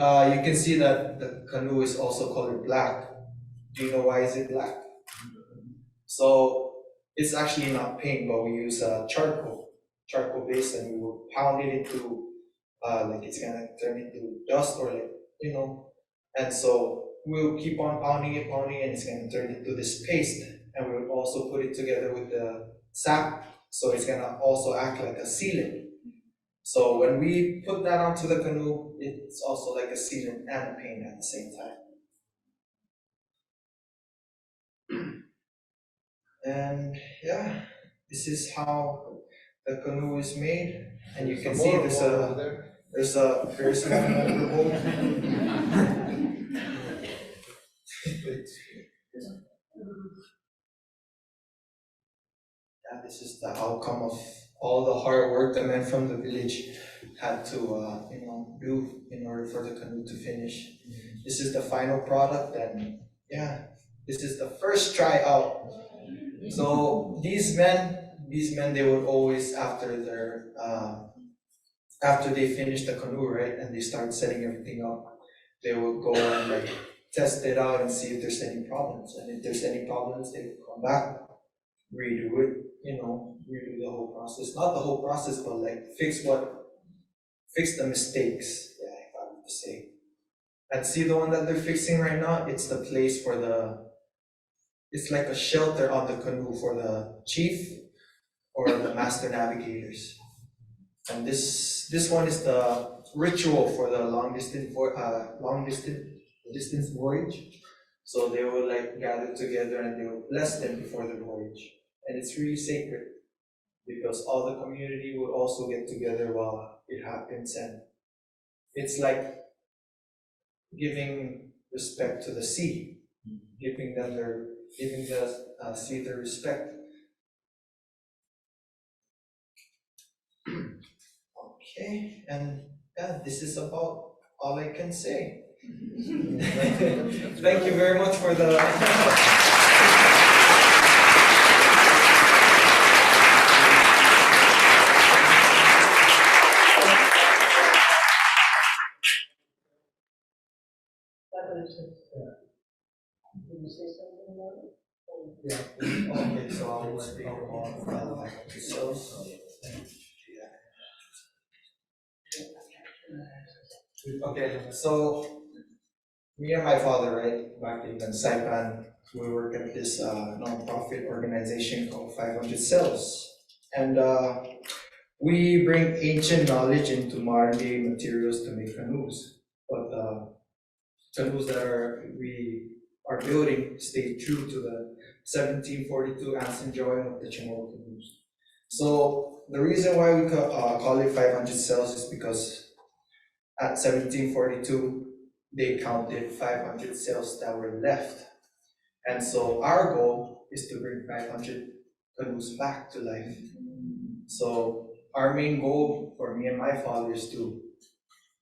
the canoe is also colored black. Do you know why is it black? So it's actually not paint, but we use charcoal base, and we will pound it into like it's gonna turn into dust, or like, and so we'll keep on pounding it, and it's gonna turn into this paste, and we'll also put it together with the sap, so it's gonna also act like a sealant. So when we put that onto the canoe, it's also like a sealant and a paint at the same time. And yeah, this is how the canoe is made, and you can see there's a very small motorboat. Yeah, this is the outcome of all the hard work the men from the village had to do in order for the canoe to finish. This is the final product, and yeah, this is the first try out. So these men, they would always, after they finish the canoe, right, and they start setting everything up, they would go and like test it out and see if there's any problems. And if there's any problems, they would come back, redo it, redo the whole process. Not the whole process, but like fix the mistakes, yeah, if I were to say. And see the one that they're fixing right now, it's the place for it's like a shelter on the canoe for the chief or the master navigators. And this one is the ritual for the long distance voyage. So they will like gather together and they will bless them before the voyage. And it's really sacred because all the community will also get together while it happens, and it's like giving respect to the sea, giving the sea their respect. Okay, and yeah, this is about all I can say. Thank you very much for the. Okay, so I will speak about cells. Okay, so me and my father, right, back in Saipan, we work at this non-profit organization called 500 Cells. And we bring ancient knowledge into modern day materials to make canoes. But canoes that we are building stay true to the 1742 Anson drawing of the Chamorro canoes. So the reason why we call it 500 cells is because at 1742, they counted 500 cells that were left. And so our goal is to bring 500 canoes back to life. So our main goal for me and my father is to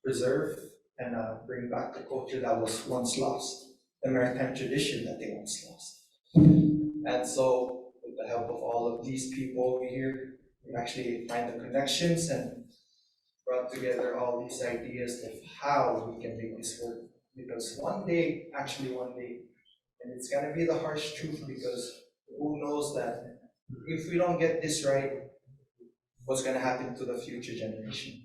preserve and bring back the culture that was once lost, the maritime tradition that they once lost. And so with the help of all of these people over here, we actually find the connections and brought together all these ideas of how we can make this work. Because one day, and it's gonna be the harsh truth, because who knows that if we don't get this right, what's gonna happen to the future generation?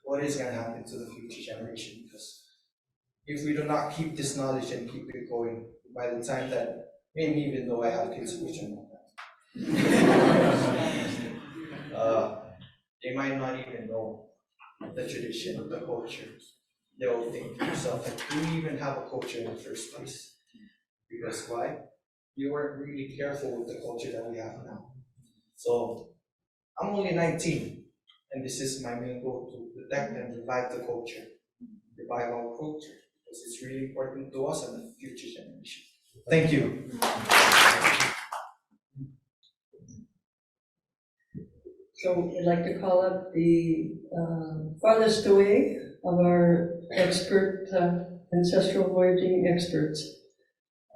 What is gonna happen to the future generation? Because if we do not keep this knowledge and keep it going, by the time that, maybe even though I have kids, which are not that, they might not even know the tradition of the culture. They'll think to themselves, like, do we even have a culture in the first place? Because why? You weren't really careful with the culture that we have now. So I'm only 19, and this is my main goal, to protect and revive the culture, revive our culture, because it's really important to us and the future generation. Thank you. So I'd like to call up the farthest away of our expert, ancestral voyaging experts,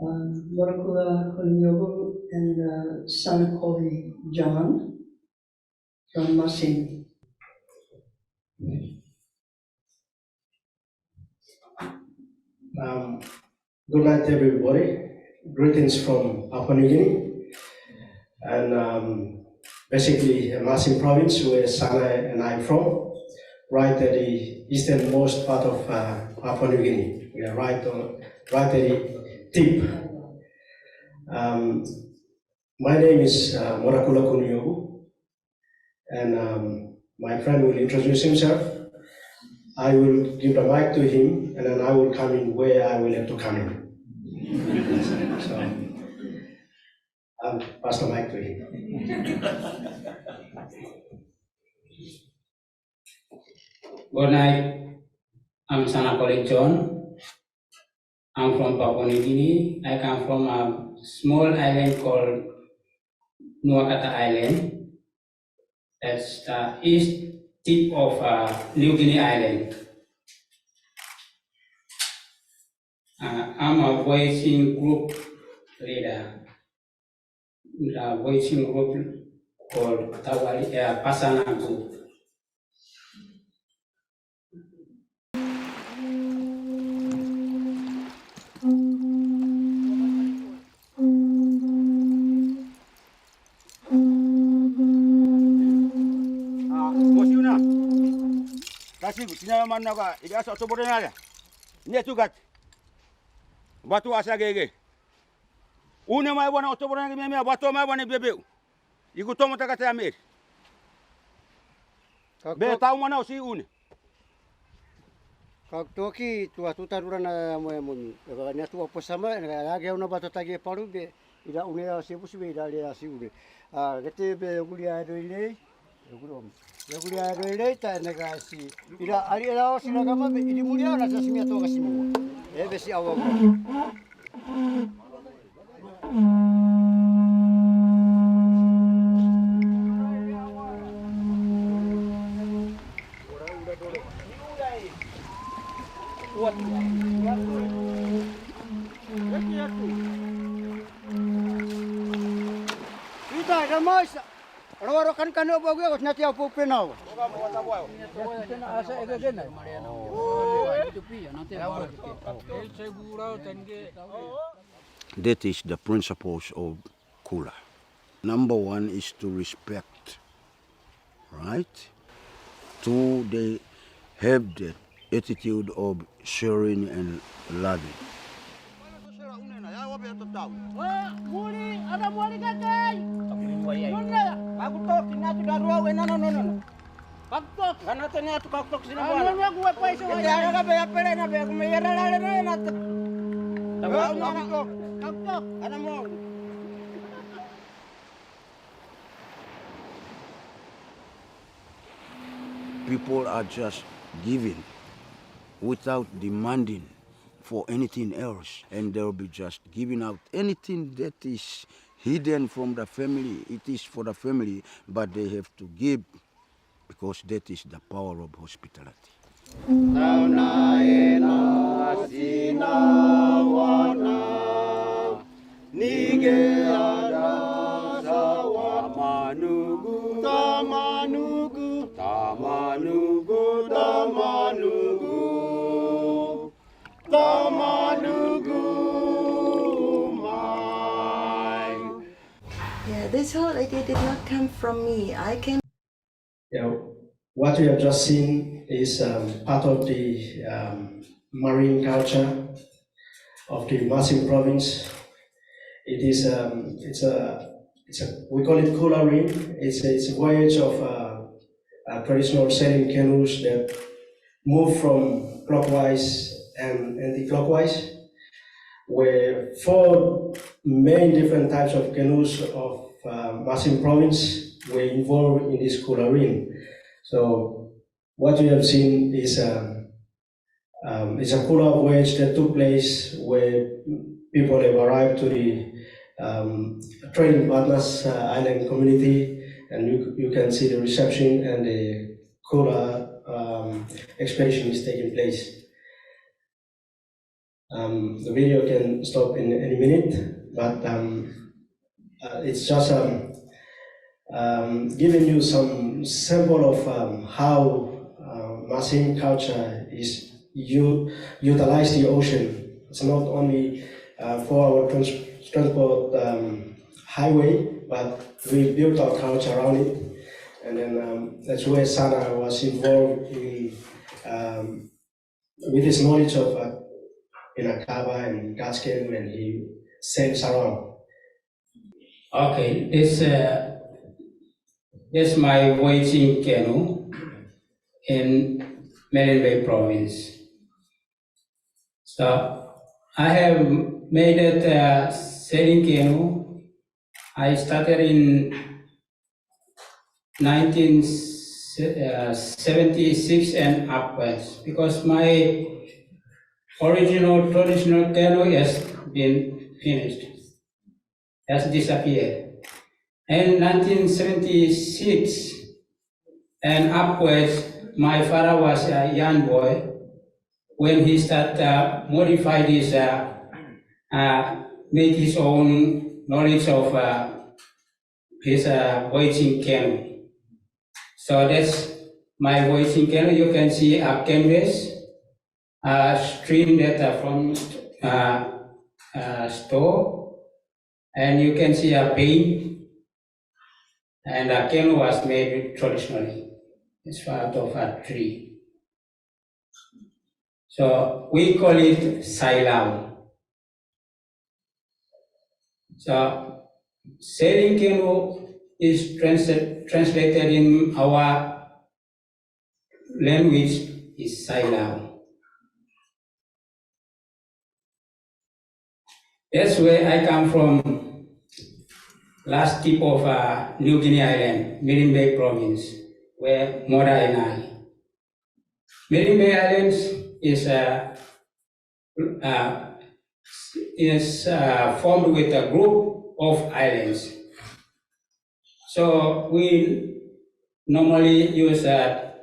Morakula Kunyogu and Sanakoli John from Masin. Good night, everybody. Greetings from Papua New Guinea. And basically, Masin province, where Sana and I'm from, right at the easternmost part of Papua New Guinea. We are right at the tip. My name is Morakula Kunyogu, and my friend will introduce himself. I will give the mic to him, and then I will come in where I will have to come in. So I'll pass the mic to him. Good night. I'm Sanakoli John. I'm from Papua New Guinea. I come from a small island called Nuakata Island. That's the east tip of New Guinea Island. I'm a voyaging group leader. The voyaging group called Pasana Group. Mannaga ida so to borenale ne tugat batu asa gege une mai bona to borenale me batu mai bona bebe igu to mata kata mer be taw mana si une Kau toki tua tutarura na mo mun. Ka na tua posama na lagi una bato tagi paru be ida une se pusi be ida le asi ule. Gete be gulia do ile. Gurom. Ya gulia do ile ta na ga si. Ida ali la si na kama be idi mulia na sa simia to ka simu. Be si awa. Kita ada mais. Rawarokan kan opo gue nanti opo penau. That is the principles of Kula. Number one is to respect, right? Two, they have the attitude of sharing and loving. People are just giving without demanding for anything else, and they'll be just giving out anything that is hidden from the family. It is for the family, but they have to give because that is the power of hospitality. Yeah, this whole idea did not come from me. I came. Yeah, what we have just seen is part of the marine culture of the Masim province. It is we call it Kularin. It's a voyage of traditional sailing canoes that move from clockwise and anti-clockwise, where 4 main different types of canoes of Masim province were involved in this Kularin. So what we have seen is it's a Kula voyage that took place where people have arrived to the trading partners island community, and you can see the reception and the Kula expedition is taking place. The video can stop in any minute, but it's just giving you some sample of how Masim culture is utilize the ocean. It's not only for our transport highway, but we built our culture around it, and then that's where Sana was involved in with his knowledge of Pinakaba and Gaskin when he sails around. Okay, this my voyaging canoe in Marin Bay province. So I have made it a sailing canoe. I started in 1976 and upwards because my original traditional canoe has been finished, has disappeared. In 1976 and upwards, my father was a young boy when he started modify this, make his own knowledge of his voyaging canoe. So that's my voyaging canoe. You can see a canvas, a stream that from store, and you can see a paint. And a canoe was made traditionally. It's part of a tree. So we call it Sailam. So sailing canoe is translated in our language is Sailam. That's where I come from, last tip of New Guinea Island, Mirin province, where Mora and I. Mirin Islands is formed with a group of islands. So we normally use a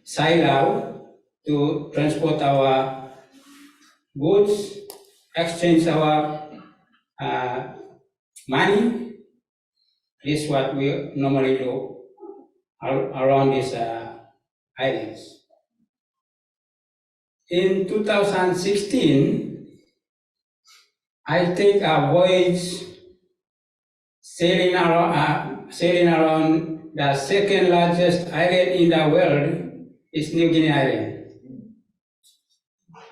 silo to transport our goods, exchange our money. This is what we normally do around these islands. In 2016, I take a voyage sailing around the second largest island in the world, is New Guinea Island.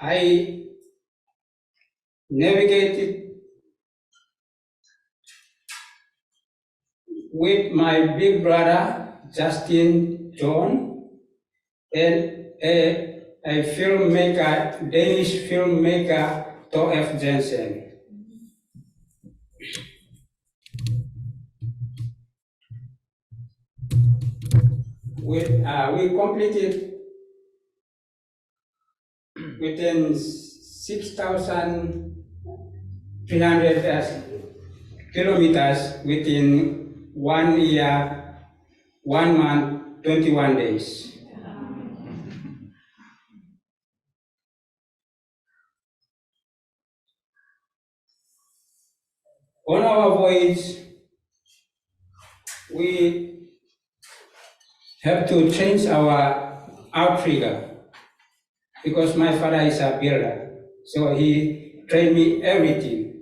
I navigated with my big brother, Justin John, and a filmmaker, Danish filmmaker, Thor F. Jensen. We completed within 6,300 kilometers within 1 year, 1 month, 21 days. On our voyage, we have to change our outrigger because my father is a builder, so he trained me everything.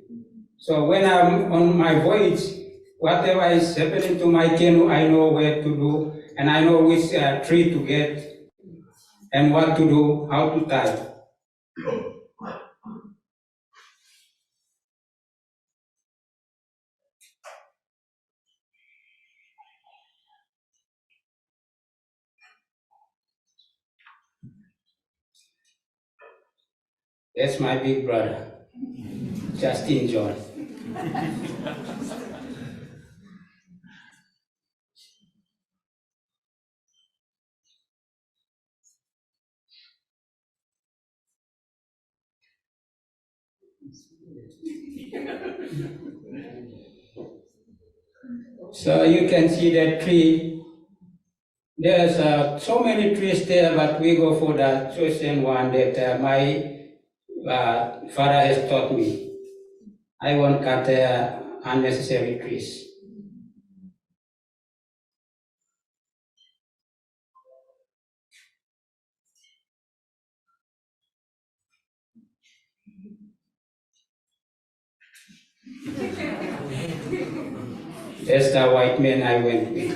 So when I'm on my voyage, whatever is happening to my canoe, I know where to do, and I know which tree to get, and what to do, how to tie. That's my big brother, Justin John. So you can see that tree. There's so many trees there, but we go for the chosen one that my father has taught me. I won't cut unnecessary trees. That's the white man I went with.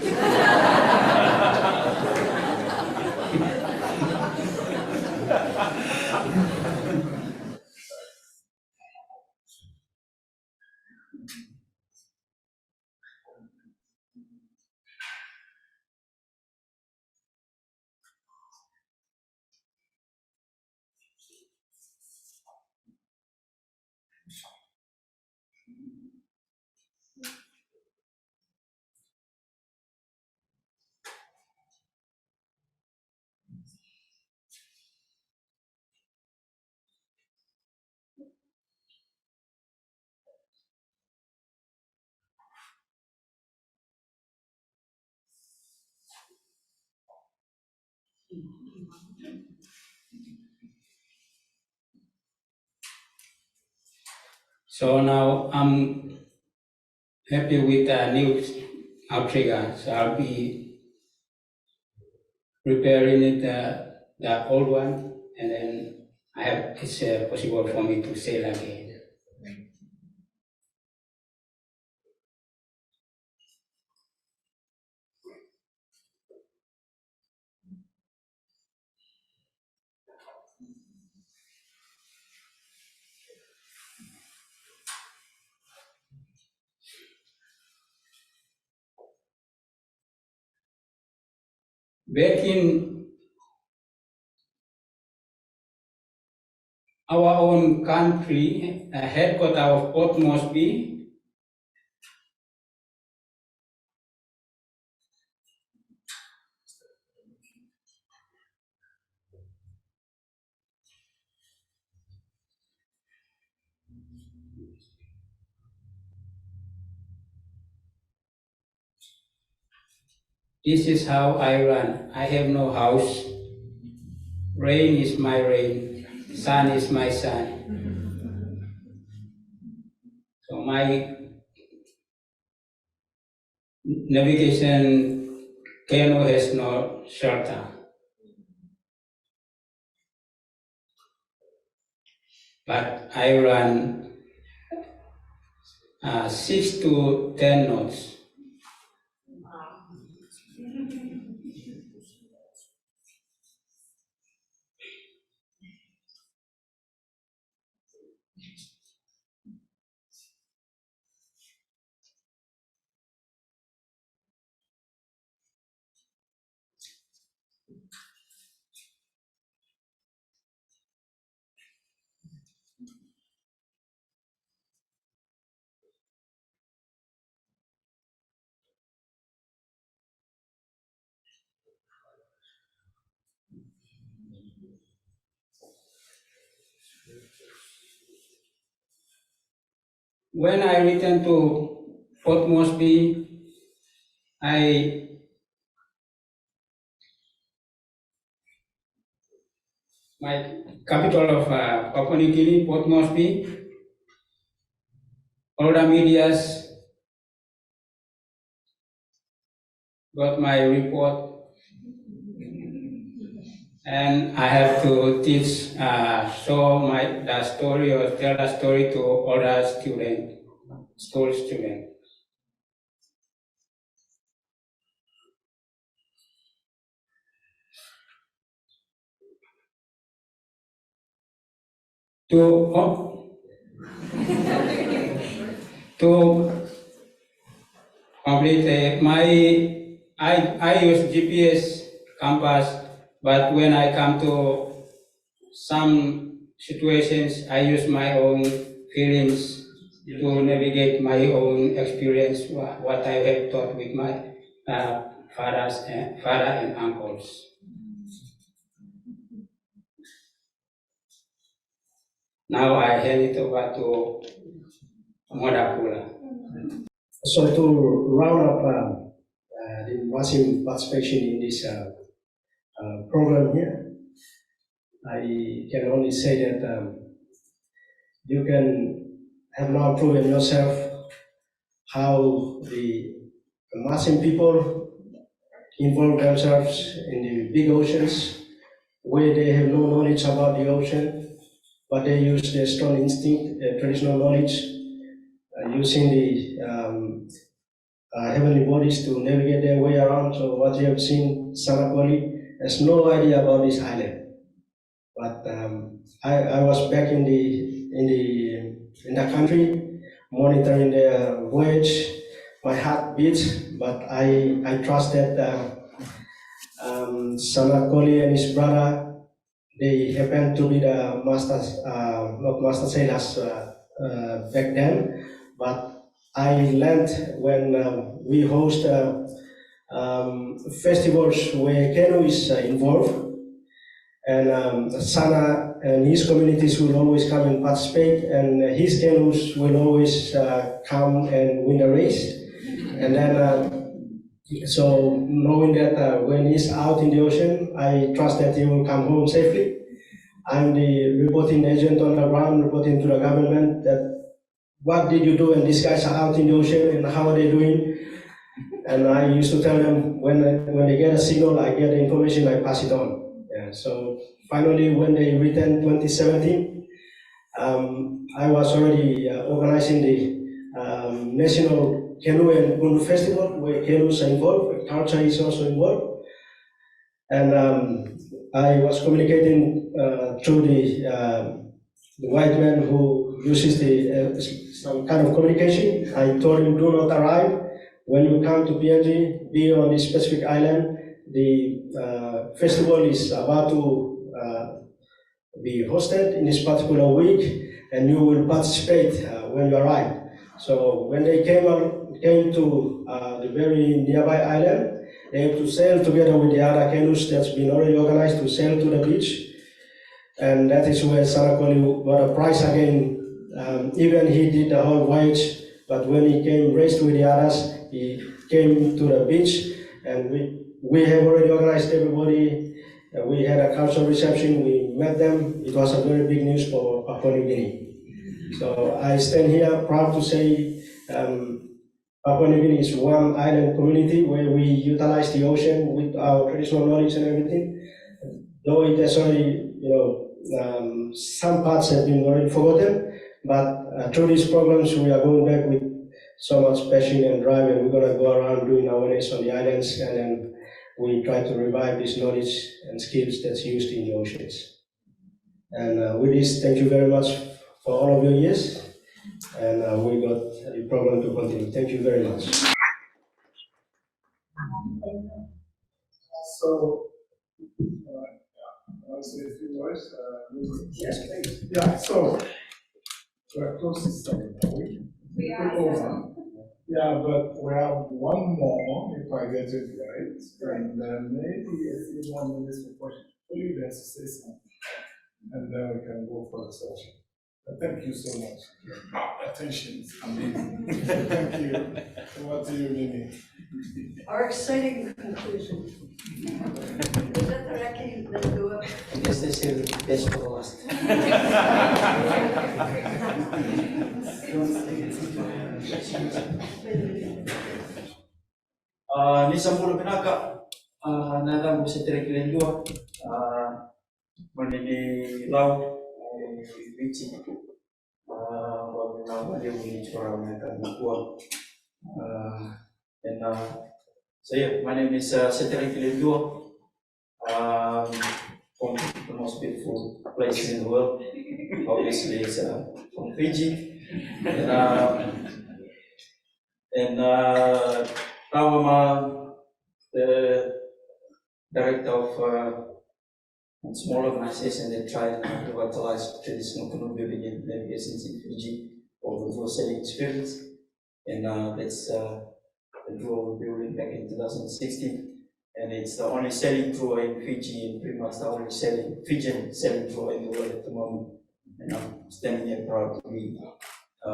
So now I'm happy with the new outrigger. So I'll be repairing it, the old one, and then it's possible for me to sail again. Back in our own country, headquarters of Port Moresby. This is how I run. I have no house. Rain is my rain. Sun is my sun. So my navigation canoe has no shelter. But I run 6 to 10 knots. When I returned to Port Moresby, my capital of Papua New Guinea, Port Moresby, all the medias got my report, and I have to teach, show the story or tell the story to other students, school students. To complete I use GPS compass, but when I come to some situations, I use my own feelings to navigate my own experience, what I have taught with my father and uncles. Now I hand it over to Modapula. So to round up the Wasim participation in this program here, I can only say that you can have now proven yourself how the Wasim people involve themselves in the big oceans where they have no knowledge about the ocean, but they use their strong instinct, their traditional knowledge, using the heavenly bodies to navigate their way around. So what you have seen, Sanakoli has no idea about this island. But I was back in the country, monitoring their voyage. My heart beats, but I trust that Sanakoli and his brother, they happened to be the masters, not master sailors back then, but I learned when we host festivals where canoe is involved, and Sana and his communities will always come and participate, and his canoes will always come and win the race. And then, so knowing that when he's out in the ocean, I trust that he will come home safely. I'm the reporting agent on the ground, reporting to the government that what did you do, and these guys are out in the ocean, and how are they doing? And I used to tell them when they get a signal, I get the information, I pass it on. Yeah, so finally, when they returned 2017, I was already organizing the National Canoe and Gundu Festival, where canoes are involved, where culture is also involved. And I was communicating through the white man who uses some kind of communication. I told him, do not arrive. When you come to PNG, be on this specific island. The festival is about to be hosted in this particular week, and you will participate when you arrive. So when they came to the very nearby island, they have to sail together with the other canoes that's been already organized to sail to the beach. And that is where Sanakoli got a prize again. Even he did the whole voyage, but when he came raced with the others, he came to the beach, and we have already organized everybody. We had a cultural reception, we met them. It was a very big news for Papua New Guinea. So I stand here proud to say Papua New Guinea is one island community where we utilize the ocean with our traditional knowledge and everything. Though it has already, some parts have been already forgotten, but through these programs we are going back with so much passion and drive, and we're going to go around doing awareness on the islands, and then we try to revive this knowledge and skills that's used in the oceans. And with this, thank you very much for all of your years, and we got the program to continue. Thank you very much. So, I'll say a few words. Yes, please. Yeah, so we're close to 7. We are. Over. Yeah, but we have one more, if I get it right, and maybe a few more minutes for you guys to say something, and then we can go for the session. But thank you so much. Your attention is amazing. Thank you. What do you mean? Our exciting conclusion. Is that the ranking that go up? I guess they say the best for last. Ni sampulo pinaka nada mo sa terikilen dua manini lau bici wala dia muni chora mereka dua and so yeah, my name is Seterikilen dua from the most beautiful place in the world. Obviously it's from Fiji, and now I'm the director of a small organization that tries to revitalize traditional canoe building and navigations in Fiji over the sailing experience. And that's the tour we built back in 2016. And it's the only sailing tour in Fiji, and pretty much the only Fijian sailing tour in the world at the moment. And I'm standing here proud to be the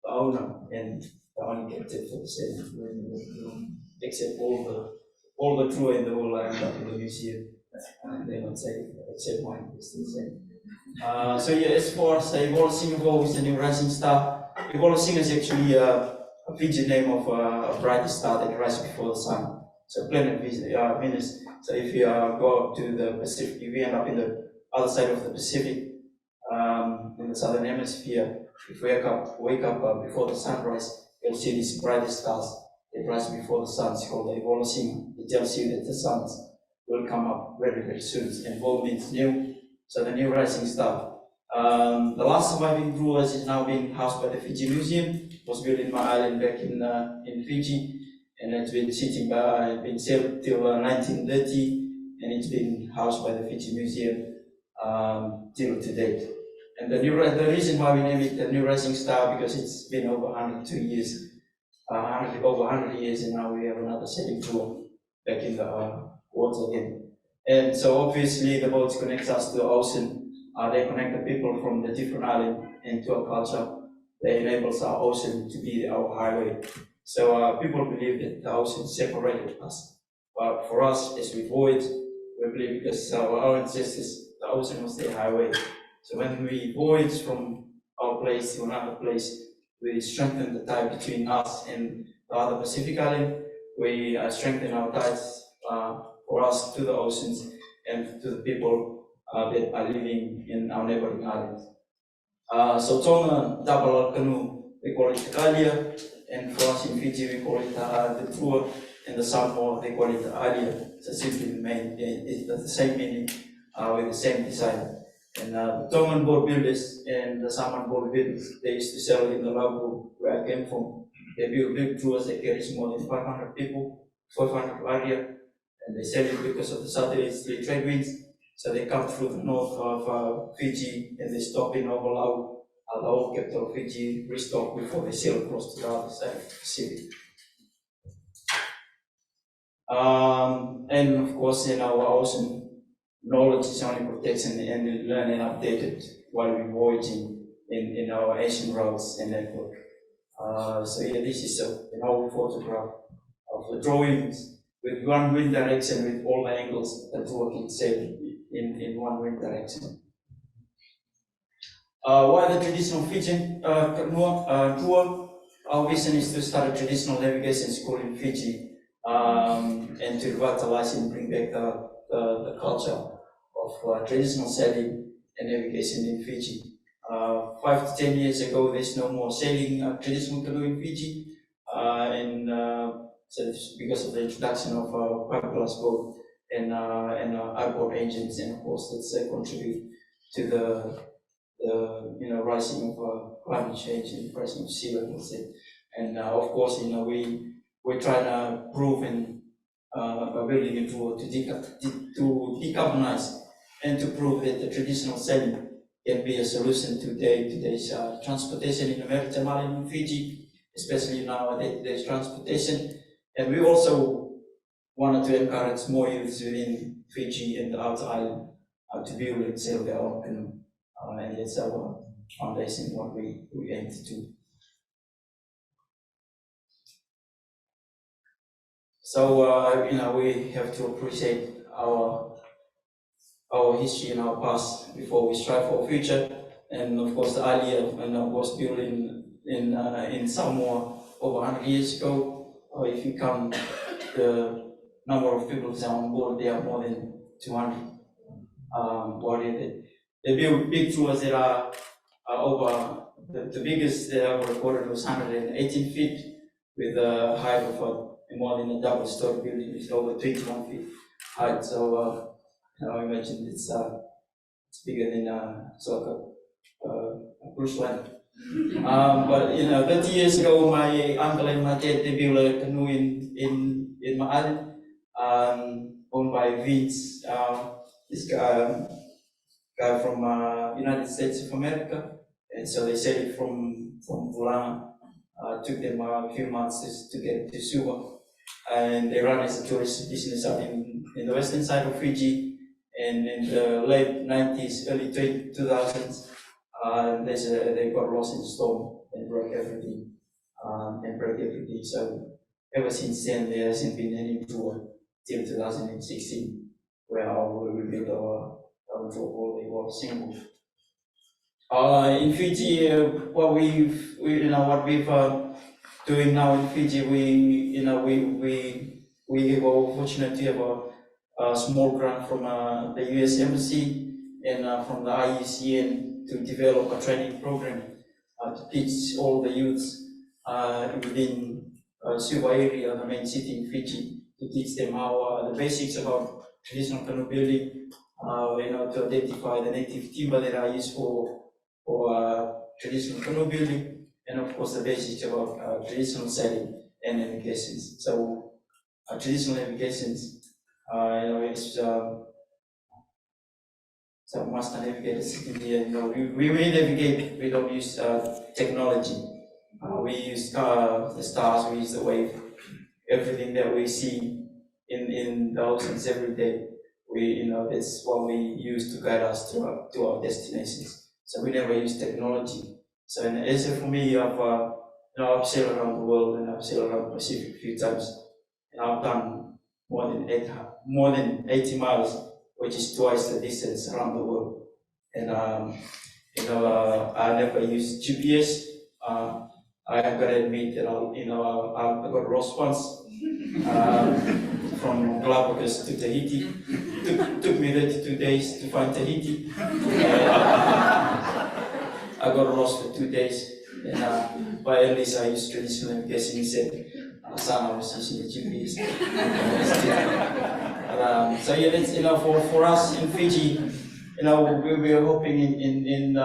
owner and the only captain for the sailing tour in the world, except all the tour in the world are in the museum. They're not safe, except mine is still safe. So yeah, as far as Evolving is the new rising star. Evolving is actually a Fijian name of a bright star that rises before the sun. So planet Venus. So if you go up to the Pacific, if you end up in the other side of the Pacific, in the southern hemisphere, if you wake up before the sunrise, you'll see these bright stars that rise before the sun. It's called the Evolving. It tells you that the sun will come up very, very soon. And Vol means new, so the new rising star. The last surviving brewers is now being housed by the Fiji Museum. It was built in my island back in Fiji, and it's been been sailed till 1930, and it's been housed by the Fiji Museum till to date. And the reason why we name it the New Rising Star, because it's been over 102 years, over 100 years, and now we have another sailing tour back in the water again. And so obviously the boats connect us to the ocean. They connect the people from the different islands into our culture. They enables our ocean to be our highway. So people believe that the ocean separated us. But for us, as we voyage, we believe because our ancestors, the ocean was their highway. So when we voyage from our place to another place, we strengthen the tie between us and the other Pacific island. We strengthen our ties for us to the oceans and to the people that are living in our neighboring islands. So Tonga double canoe, we call it Kalia, and for us in Fiji we call it the tour, and the Samoa they call it the Alia. So simply it's the same meaning with the same design. And the Tongan boat builders and the Samoan boat builders, they used to sail in the lagoon where I came from. They build big tours that carries more than 500 people, 500 area, and they sail it because of the southerly trade winds. So they come through the north of Fiji and they stop in Ovalau, the old capital of Fiji, restock before they sail across to the other side of the Pacific. And of course, our ocean knowledge is only protected and learned and updated while we're voyaging in our ancient routes and network. So yeah, this is an old photograph of the drawings with one wind direction with all the angles that work in sail in one wind direction. Why the traditional Fijian tour? Our vision is to start a traditional navigation school in Fiji and to revitalize and bring back the culture of traditional sailing and navigation in Fiji. 5 to 10 years ago, there's no more sailing traditional canoe in Fiji, so it's because of the introduction of fiberglass boat and outboard engines, and of course that's contribute to the rising of climate change and rising of sea levels, and of course we're trying to prove and by building a tool to decarbonize and to prove that the traditional sailing can be a solution to today's transportation in the maritime island in Fiji, especially in our day-to-day transportation. And we also wanted to encourage more youths within Fiji and the outer island to build and sail their own canoe. And that's our foundation, what we aim to do. So, we have to appreciate our history and our past before we strive for a future. And of course, the idea was built in Samoa over 100 years ago. If you count the number of people that are on board, there are more than 200. They built big tours that are over, the biggest they ever recorded was 118 feet with a height of more than a double-story building with over 21 feet height. So I imagine it's bigger than a cruise line. But 30 years ago, my uncle and my dad, they built a canoe in my island, owned by Vince, this guy from United States of America, and so they sailed from Vulana. Took them a few months to get to Suva, and they run as a tourist business out in the western side of Fiji. And in the late 90s, early 2000s, they got lost in the storm and broke everything. So ever since then, there hasn't been any tour till 2016, where we built our tour. They were single. In Fiji, what we've doing now in Fiji, we were fortunate to have a small grant from the U.S. Embassy and from the IUCN to develop a training program to teach all the youths within Suva area, the main city in Fiji, to teach them how the basics about traditional canoe building, to identify the native timber that are used for traditional canoe building, and of course the basics about traditional sailing and navigations. So traditional navigations, it's so master navigators sitting here. We navigate. We don't use technology. We use the stars. We use the wave. Everything that we see in the oceans every day, that's what we use to guide us to our destinations. So we never use technology. So for me, I've sailed around the world and I've sailed around the Pacific a few times, and I've done more than 80 miles, which is twice the distance around the world. And I never use GPS. I have got to admit that I got lost once from Galapagos to Tahiti. Took me 32 days to find Tahiti. I got lost for 2 days, and but at least I used traditional navigation. He said, "Son, I was using the GPS." So yeah, that's for us in Fiji. We are hoping in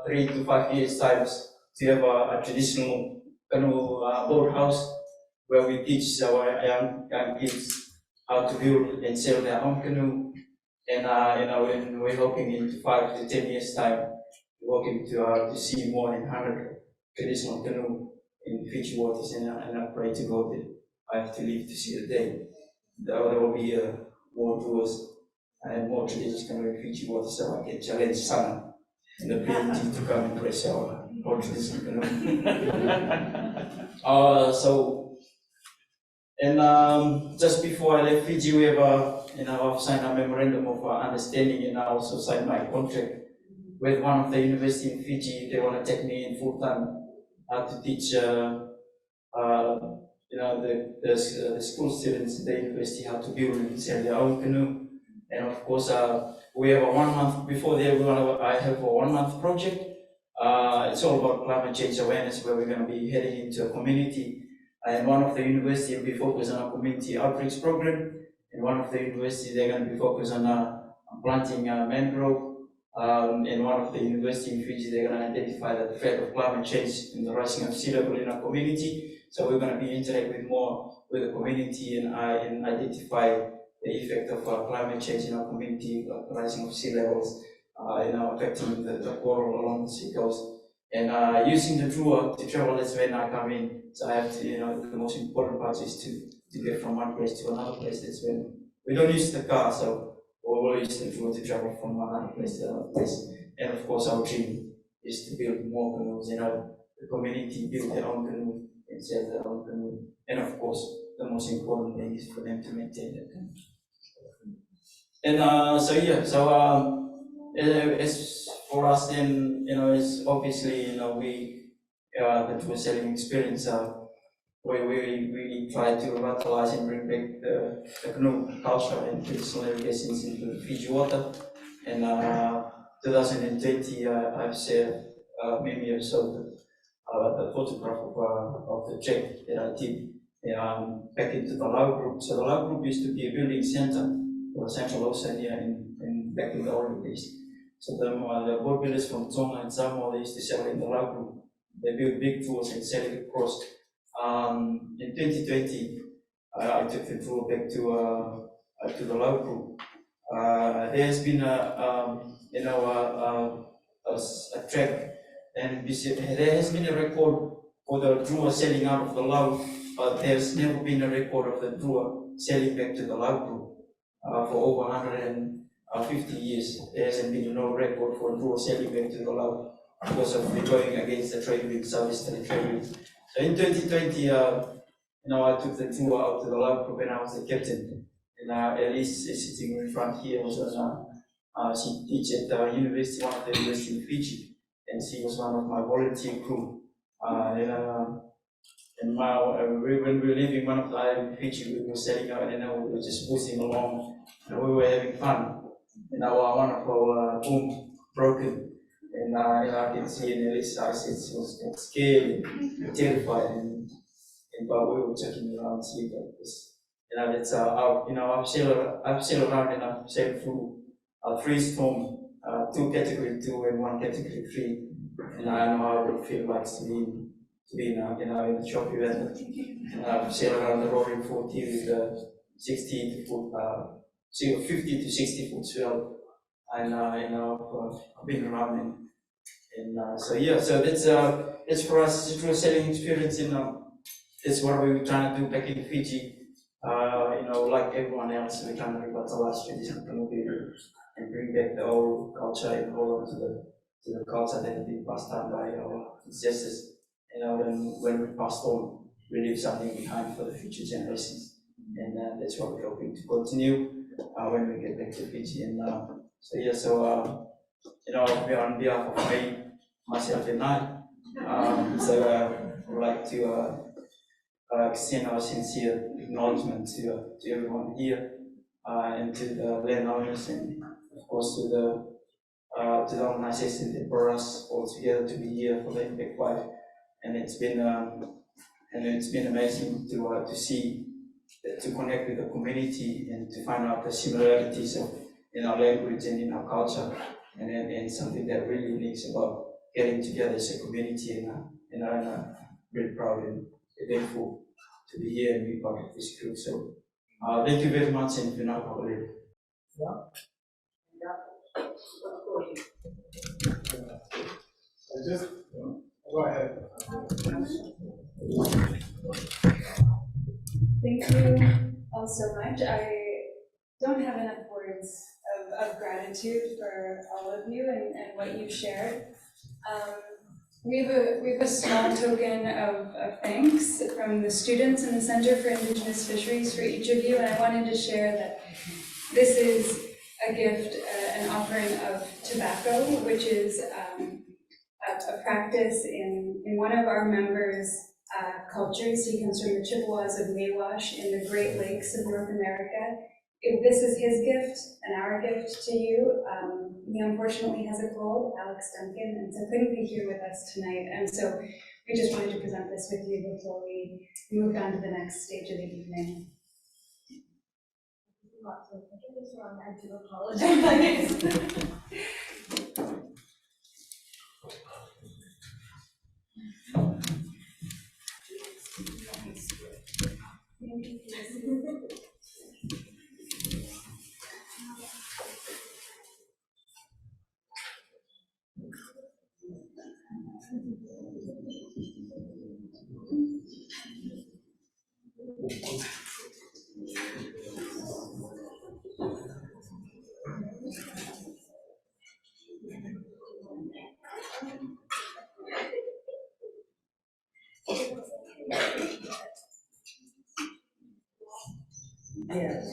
3 to 5 years times to have a traditional canoe boathouse where we teach our young kids how to build and sail their own canoe. And and we're hoping in 5 to 10 years time, we're hoping to see more than 100 traditional canoe in Fiji waters, and I pray to God that I have to live to see the day. There will be more tours and more traditional canoe in Fiji waters, so I can challenge Sana and the PNG to come and press our more traditional canoe. And just before I left Fiji, we have I've signed a memorandum of understanding, and I also signed my contract with one of the university in Fiji. They want to take me in full time to teach the school students at the university how to build and sell their own canoe. And of course, we have a 1 month before there. I have a 1 month project. It's all about climate change awareness, where we're going to be heading into a community. And one of the university will be focused on a community outreach program. And one of the university, they're going to be focused on planting mangrove. And one of the university in Fiji, they're going to identify the threat of climate change and the rising of sea level in our community. So we're going to be interacting more with the community and identify the effect of climate change in our community, rising of sea levels, affecting the coral along the sea coast. And using the drua to travel, that's when I come in. So I have to, the most important part is to get from one place to another place. That's when we don't use the car, so we'll use the drua to travel from one place to another place. And of course, our dream is to build more canoes. The community build their own canoe and sell their own canoe. And of course, the most important thing is for them to maintain their canoe. And as for us, then it's obviously we the tour selling experience. We really try to revitalize and bring back the canoe culture and traditional navigations into the Fiji water. And 2020, I've shared many years of the photograph of the trek that I did back into the Lau group. So the Lau group used to be a building center for Central Oceania in back in the early days. So the boat builders from Tonga and Samoa, they used to sell in the Lau group. They built big tours and sell it across. In 2020, I took the tour back to the Lau group. There has been a trek, and there has been a record for the drua selling out of the Lau, but there's never been a record of the drua selling back to the Lau group for over 150 years. There hasn't been no record for drua selling back to the Lau because of the going against the trade wind, southeasterly trade wind. So in 2020, I took the tour out to the Lau group and I was the captain. And Elise is sitting in front here, she teaches at the university, one of the university in Fiji, and she was one of my volunteer crew. When we were leaving one of the islands in Fiji, we were setting out and we were just cruising along, and we were having fun. And one of our boom broken, and I can see in Elise's eyes, she was scared and terrified, but we were checking around, see that this. That's I've sailed around and I've sailed through 3 storms, 2 category 2 and 1 category 3, and I know how it would feel like to be in the choppy weather. I've sailed around the roaring 40 with the 50 to 60 foot swell, and I've been around so that's for us. It's a true sailing experience, it's what we were trying to do back in Fiji. Like everyone else, we're trying to revitalize traditional canoe and bring back the old culture and hold on to the culture that has been passed down by our ancestors. When we passed on, we leave something behind for the future generations, and that's what we're hoping to continue when we get back to Fiji. On behalf of myself and I, would like to extend our sincere acknowledgement to everyone here, and to the landowners, and of course to the organization that brought us all together to be here for the Impact 5. And it's been amazing to see, to connect with the community and to find out the similarities in our language and in our culture, and something that really unique about getting together as a community. And I'm really proud and thankful to be here and be part of this group. So thank you very much, and good night. Yeah. Just go ahead. Thank you all so much. I don't have enough words of gratitude for all of you and what you've shared. We have a small token of thanks from the students in the Center for Indigenous Fisheries for each of you, and I wanted to share that this is a gift, an offering of tobacco, which is a practice in one of our members' cultures. He comes from the Chippewas of Nawash in the Great Lakes of North America. If this is his gift and our gift to you, he unfortunately has a cold, Alex Duncan, and so couldn't be here with us tonight. And so we just wanted to present this with you before we moved on to the next stage of the evening. I do apologize. Yes.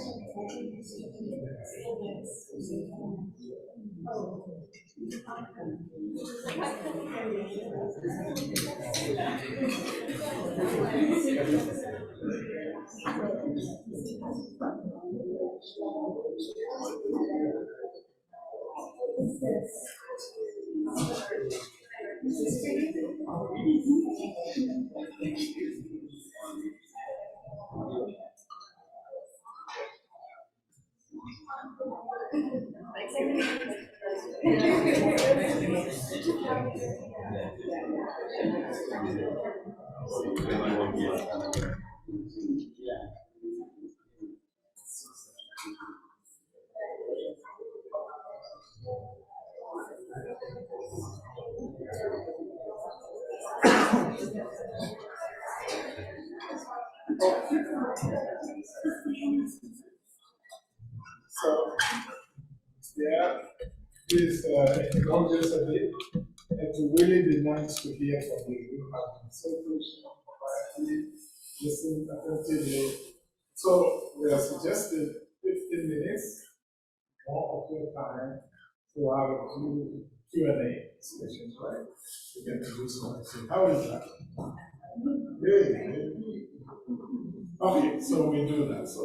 So, yeah, please indulge us a bit. It will really be nice to hear from you. You have been so patient, quietly, listening attentively. So, we are suggesting 15 minutes more of your time to have a few Q&A sessions, right? To get to do something. How is that? Really? Okay, so we do that. So,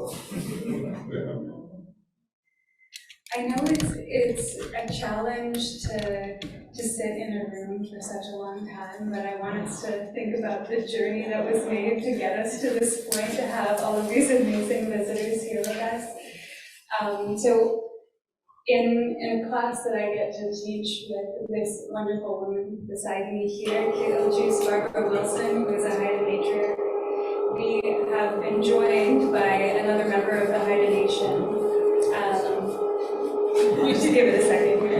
I know it's a challenge to sit in a room for such a long time, but I want us to think about the journey that was made to get us to this point, to have all of these amazing visitors here with us. So in a class that I get to teach with this wonderful woman beside me here, Juice Barbara Wilson, who is a Haida matriarch, we have been joined by another member of the Haida Nation. Just give it a second here.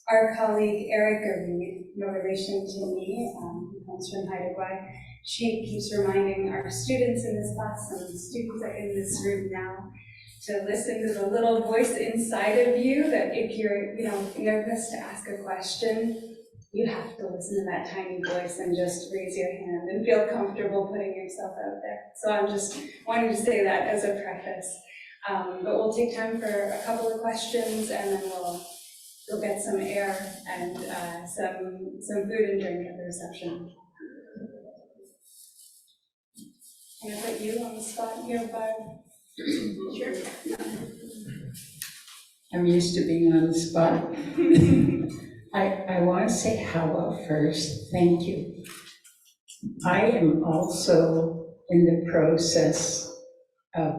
Our colleague Erica Reed, no relation to me, who comes from Haida Gwaii, she keeps reminding our students in this class, and the students are in this room now, to listen to the little voice inside of you, that if you're nervous to ask a question, you have to listen to that tiny voice and just raise your hand and feel comfortable putting yourself out there. So I'm just wanting to say that as a preface. But we'll take time for a couple of questions, and then we'll get some air and some food and drink at the reception. Can I put you on the spot here, Barb? Sure. I'm used to being on the spot. I want to say Hawa first. Thank you. I am also in the process of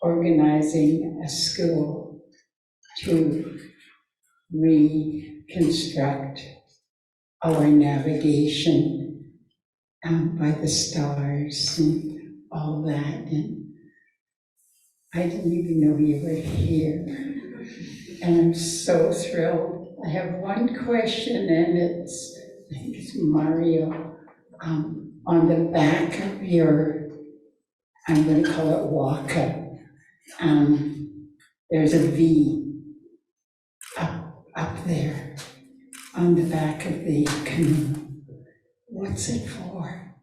organizing a school to reconstruct our navigation by the stars and all that. And I didn't even know you were here. And I'm so thrilled. I have one question, and I think it's Mario. On the back of your, I'm going to call it Waka, there's a V up there on the back of the canoe. What's it for?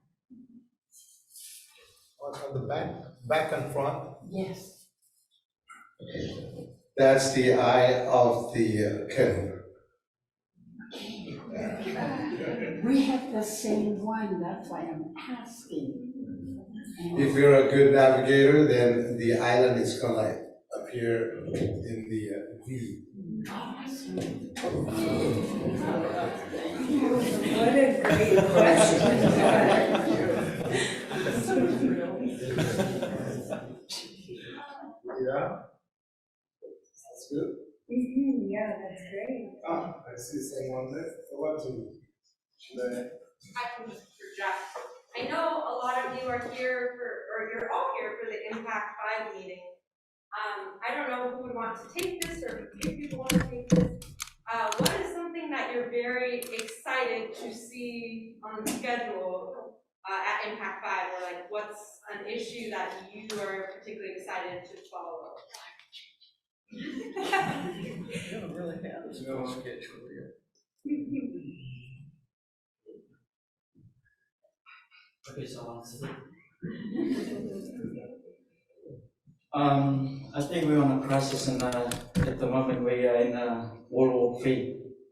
On the back and front, Yes. that's the eye of the canoe. We have the same one, that's why I'm asking. If you're a good navigator, then the island is gonna appear in the view. What a great question. Yeah? That's good. Yeah, that's great. I see someone there. Over to you. I can just project. I know a lot of you are here or you're all here for the Impact 5 meeting. I don't know who would want to take this or if people want to take this. What is something that you're very excited to see on the schedule at Impact 5? Or like, what's an issue that you are particularly excited to follow? You don't really have a schedule yet. Okay, so I think we're on a crisis, and at the moment we are in World War III.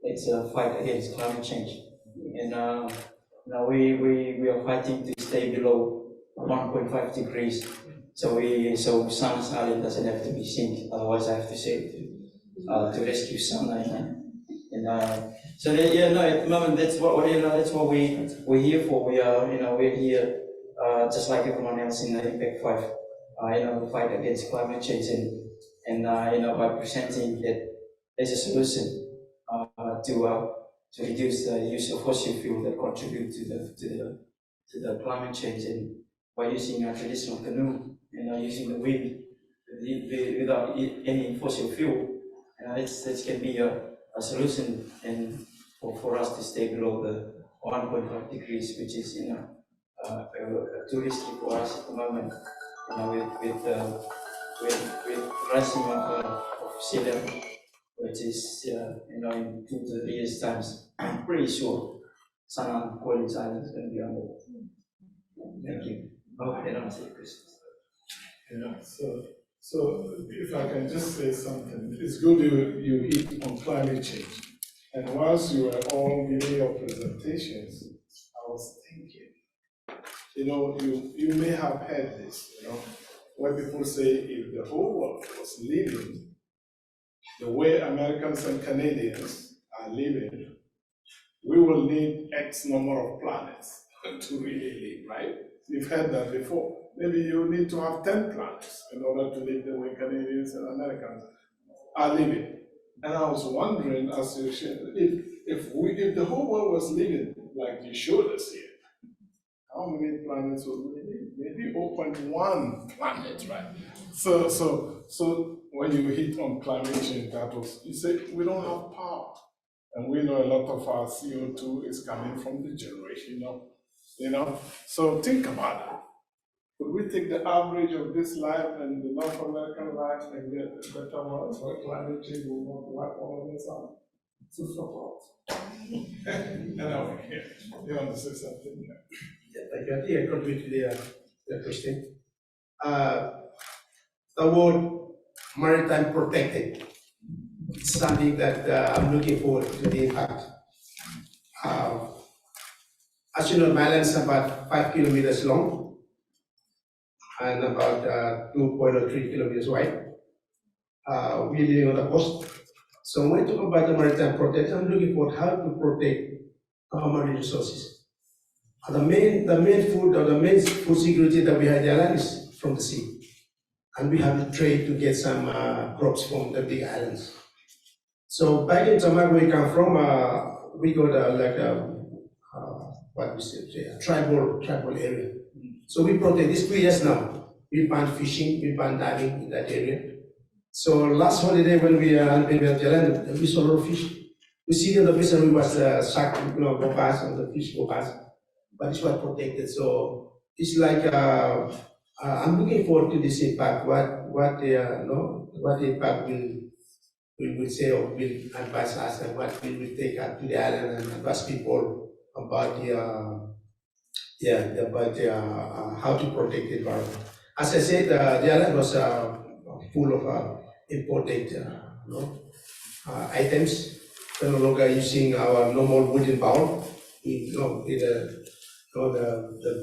It's a fight against climate change, and now we are fighting to stay below 1.5 degrees. So Sun's island doesn't have to be seen. Otherwise, I have to say to rescue Sun Island. And so at the moment that's what we're here for. We're here just like everyone else in the Impact 5. The fight against climate change, and by presenting that there's a solution to reduce the use of fossil fuel that contribute to the climate change, and by using a traditional canoe and using the wind without any fossil fuel, that can be a solution and for us to stay below the 1.5 degrees, which is too risky for us at the moment. With rising of sea level, which is in 2 to 3 years times, I'm pretty sure San Collins Island is going to be under. Thank you. Oh, they don't say Christmas. Yeah, so if I can just say something, it's good you hit on climate change. And whilst you were all giving your presentations, I was thinking, you may have heard this, when people say if the whole world was living the way Americans and Canadians are living, we will need X number of planets to really live, right? You've heard that before. Maybe you need to have 10 planets in order to live the way Canadians and Americans are living. And I was wondering, as you shared, if the whole world was living like you showed us here, how many planets would we need? Maybe 0.1 planets, right? So when you hit on climate change, you say we don't have power. And we know a lot of our CO2 is coming from the generation of, so think about it. Could we take the average of this life and the North American life and get a better world where climate change will not wipe all of this out? So support. Anyway, you want to say something? Yeah, thank you. I think I contribute to the question. The word maritime protected is something that I'm looking forward to the impact. As you know, my island is about 5 kilometers long and about 2.3 kilometers wide. We're living on the coast. So when we talk about the maritime protection, I'm looking for how to protect our marine resources. The main food security that we have in the island is from the sea. And we have to trade to get some crops from the big islands. So back in Tamar, where we come from, we got what we say, a tribal area. So we protect this 2 years now. we ban fishing, we ban diving in that area. So last holiday when we were at Jalan, we saw a lot of fish. We see the fishermen was shark, go past, and the fish go past, but it's not protected. So it's like I'm looking forward to this impact. What the impact will say or will advise us, and what we will take up to the island and advise people about how to protect the environment. As I said, the island was full of imported items. We're no longer using our normal wooden bowl. The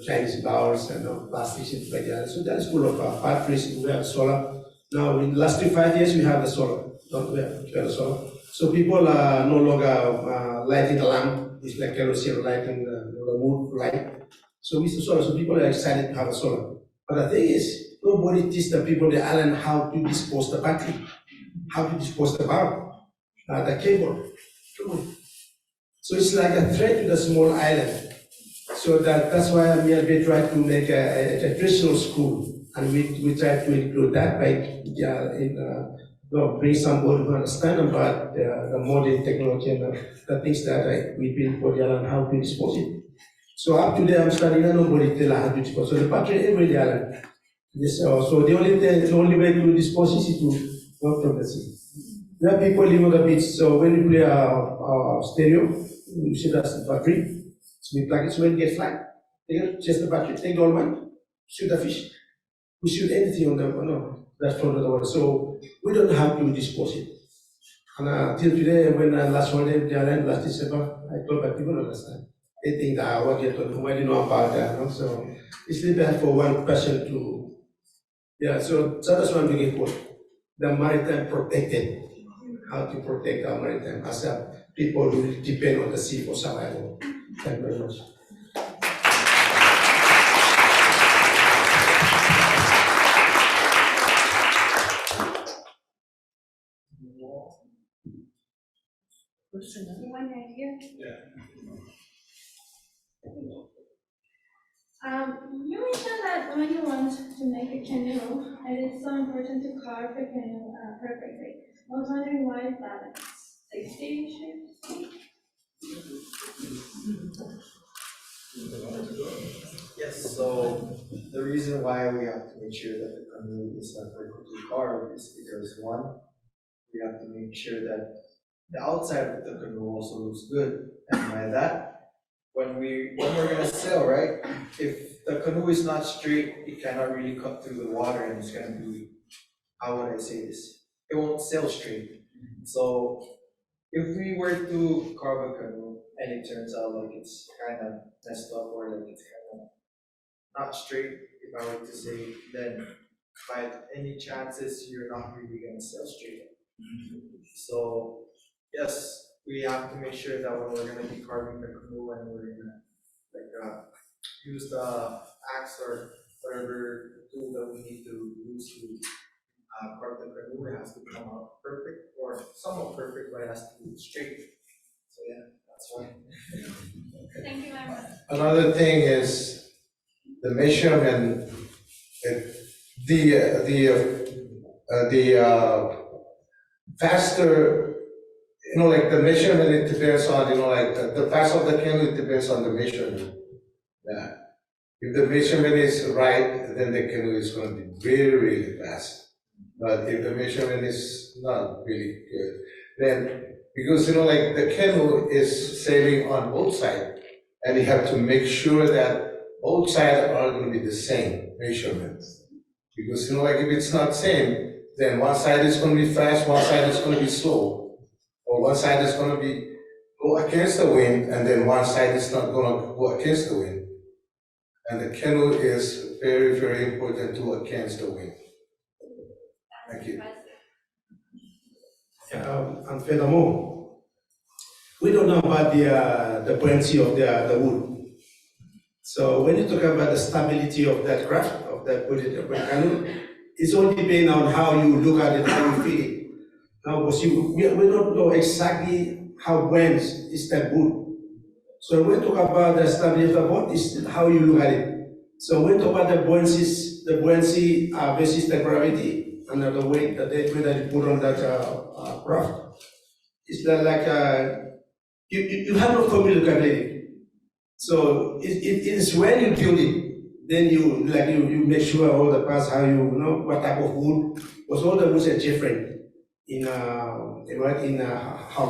Chinese bowls and plastic and like that. So that's full of batteries. We have solar. Now, in the last 5 years, we have the solar. We have the solar. So people are no longer lighting the lamp. It's like kerosene lighting the wood light. So with the solar, so people are excited to have a solar. But the thing is, nobody teaches the people on the island how to dispose the battery, how to dispose the bulb, the cable. So it's like a threat to the small island. So that's why we try to make a traditional school, and we try to include that by bring somebody who understand about the modern technology and the things that we build for the island, how to dispose it. So up to there, I'm studying, and nobody tell how to dispose. So the battery every the island. Yes, so the only way to dispose is to work from the sea. We have people live on the beach, so when we play a stereo, you see that's the battery. So we plug it, so when it gets flat, just the battery, take the old one, shoot the fish. We shoot anything on that front of the water. So we don't have to dispose it. And till today, when last holiday, the island, last December, I told my people understand. They think that what you know about that. So it's really bad for one person to, so that's what I'm looking for. The maritime protected. How to protect our maritime as people who depend on the sea for survival. Thank you very much. One right here. You mentioned that when you want to make a canoe, it is so important to carve the canoe perfectly. I was wondering why is that? Safety issue? Yes, so the reason why we have to make sure that the canoe is perfectly carved is because one, we have to make sure that the outside of the canoe also looks good. And by that, when we're gonna sail, right? If the canoe is not straight, it cannot really cut through the water, and it's gonna be, how would I say this? It won't sail straight. So if we were to carve a canoe and it turns out like it's kind of messed up or like it's kind of not straight, if I were to say, then by any chances you're not really gonna sail straight. So yes, we have to make sure that when we're gonna be carving the canoe and we're gonna use the axe or whatever tool that we need to use to carve the canoe, it has to come out perfect or somewhat perfect, but it has to be straight. So yeah, that's why. Thank you very much. Another thing is the measurement. The faster, like the measurement, it depends on, like the fast of the canoe, it depends on the measurement. Yeah. If the measurement is right, then the canoe is going to be very, really fast. But if the measurement is not really good, then, because like the canoe is sailing on both sides, and you have to make sure that both sides are going to be the same measurements. Because like if it's not same, then one side is going to be fast, one side is going to be slow, or one side is going to be go against the wind, and then one side is not going to go against the wind. And the canoe is very, very important to against the wind. Thank you. And furthermore, we don't know about the buoyancy of the wood. So when you talk about the stability of that craft, of that canoe, it's all depending on how you look at it, how you feel it. Now, we don't know exactly how buoyant is that wood. So when we talk about the stability of the boat, it's how you look at it. So when talk about the buoyancy versus the gravity and the weight that you put on that craft, it's not like you have no formula to calculate it. So it is when you build it, then you make sure all the parts, how you know what type of wood, because all the woods are different in how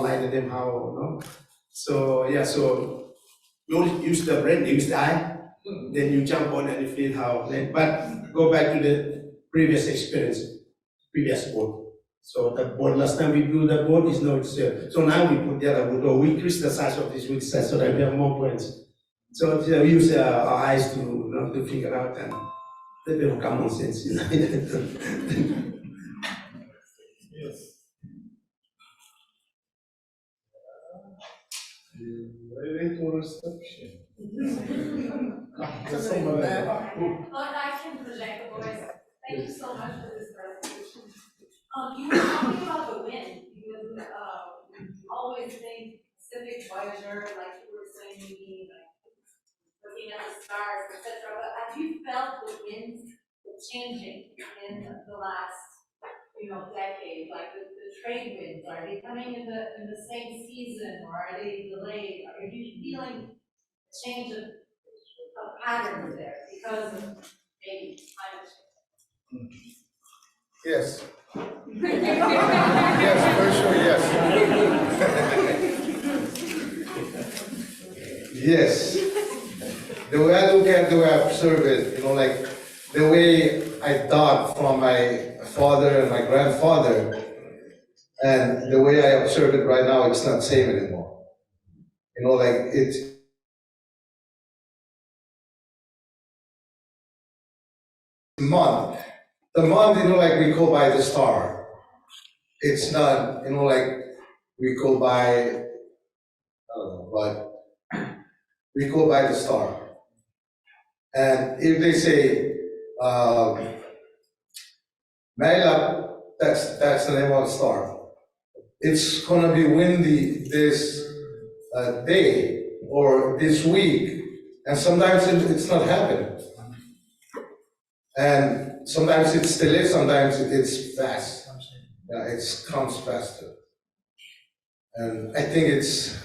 light them, how you know. So yeah, so you only use the brain, use the eye, then you jump on and you feel how. But go back to the previous experience, previous board. So the board last time we built the board is now it's so now we put the other wood, or we increase the size of this wood size so that we have more points. So we use our eyes to figure out and a bit of common sense. You know? Yes. Very for reception. But I can project the voice. Thank you so much for this presentation. You were talking about the wind. You always think Pacific Voyager, like you were saying, maybe like looking at the stars, etc. But have you felt the winds changing in the last, decade? Like the trade winds, are they coming in the same season, or are they delayed? Are you feeling a change of patterns there because of maybe climate change? Yes. Yes, for sure, yes. Yes. The way I look at it, the way I observe it, like the way I thought from my father and my grandfather, and the way I observe it right now, it's not the same anymore. Like it's month. The month, like we go by the star. It's not, like we go by, I don't know, but we go by the star. And if they say, Maila, that's the name of the star. It's gonna be windy this day or this week, and sometimes it's not happening. And sometimes it's delayed, sometimes it's fast. Yeah, it comes faster. And I think it's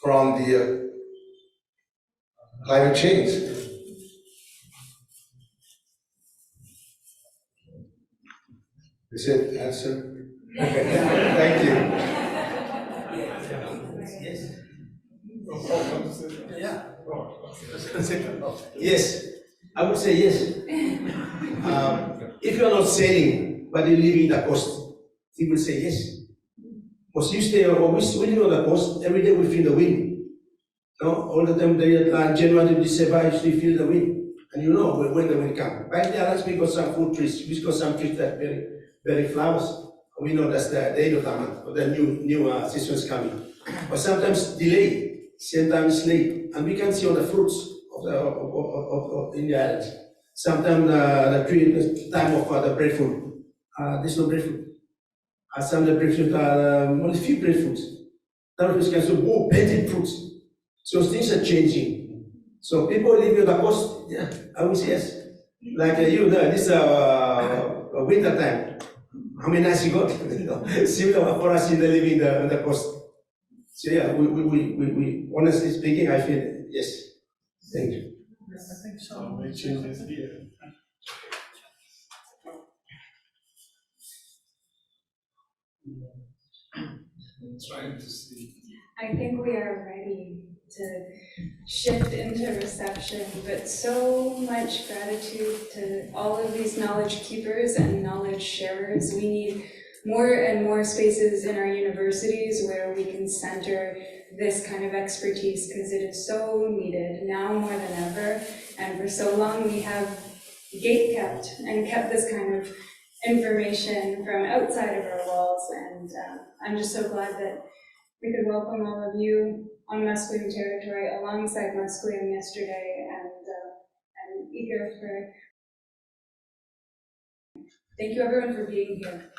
from the climate change. Is it answer? Thank you. Yes, I would say yes. If you're not sailing, but you're living the coast, he will say yes. Because you stay always when you're on the coast, every day we feel the wind. No, all the time January to December, you feel the wind. And when the wind comes. Right there, we got some fruit trees, we got some trees that very flowers. We know that's the end of the month, or the new season is coming. But sometimes delay, sometimes late, and we can see all the fruits in the islands. Sometimes the time of the breadfruit, there's no breadfruit. Some of the breadfruit are only few breadfruits. Sometimes can see more plenty fruits. So things are changing. So people living on the coast, yeah, I would say yes. Like this winter time. How many nights you got? Similar for us in the living on the coast. So yeah, we honestly speaking, I feel yes. Thank you. I think so. Make changes here. I'm trying to see. I think we are ready to shift into reception, but so much gratitude to all of these knowledge keepers and knowledge sharers. We need more and more spaces in our universities where we can center this kind of expertise, because it is so needed now more than ever. And for so long we have gate kept and kept this kind of information from outside of our walls. And I'm just so glad that we could welcome all of you on Musqueam territory alongside Musqueam yesterday, and eager for. Thank you everyone for being here.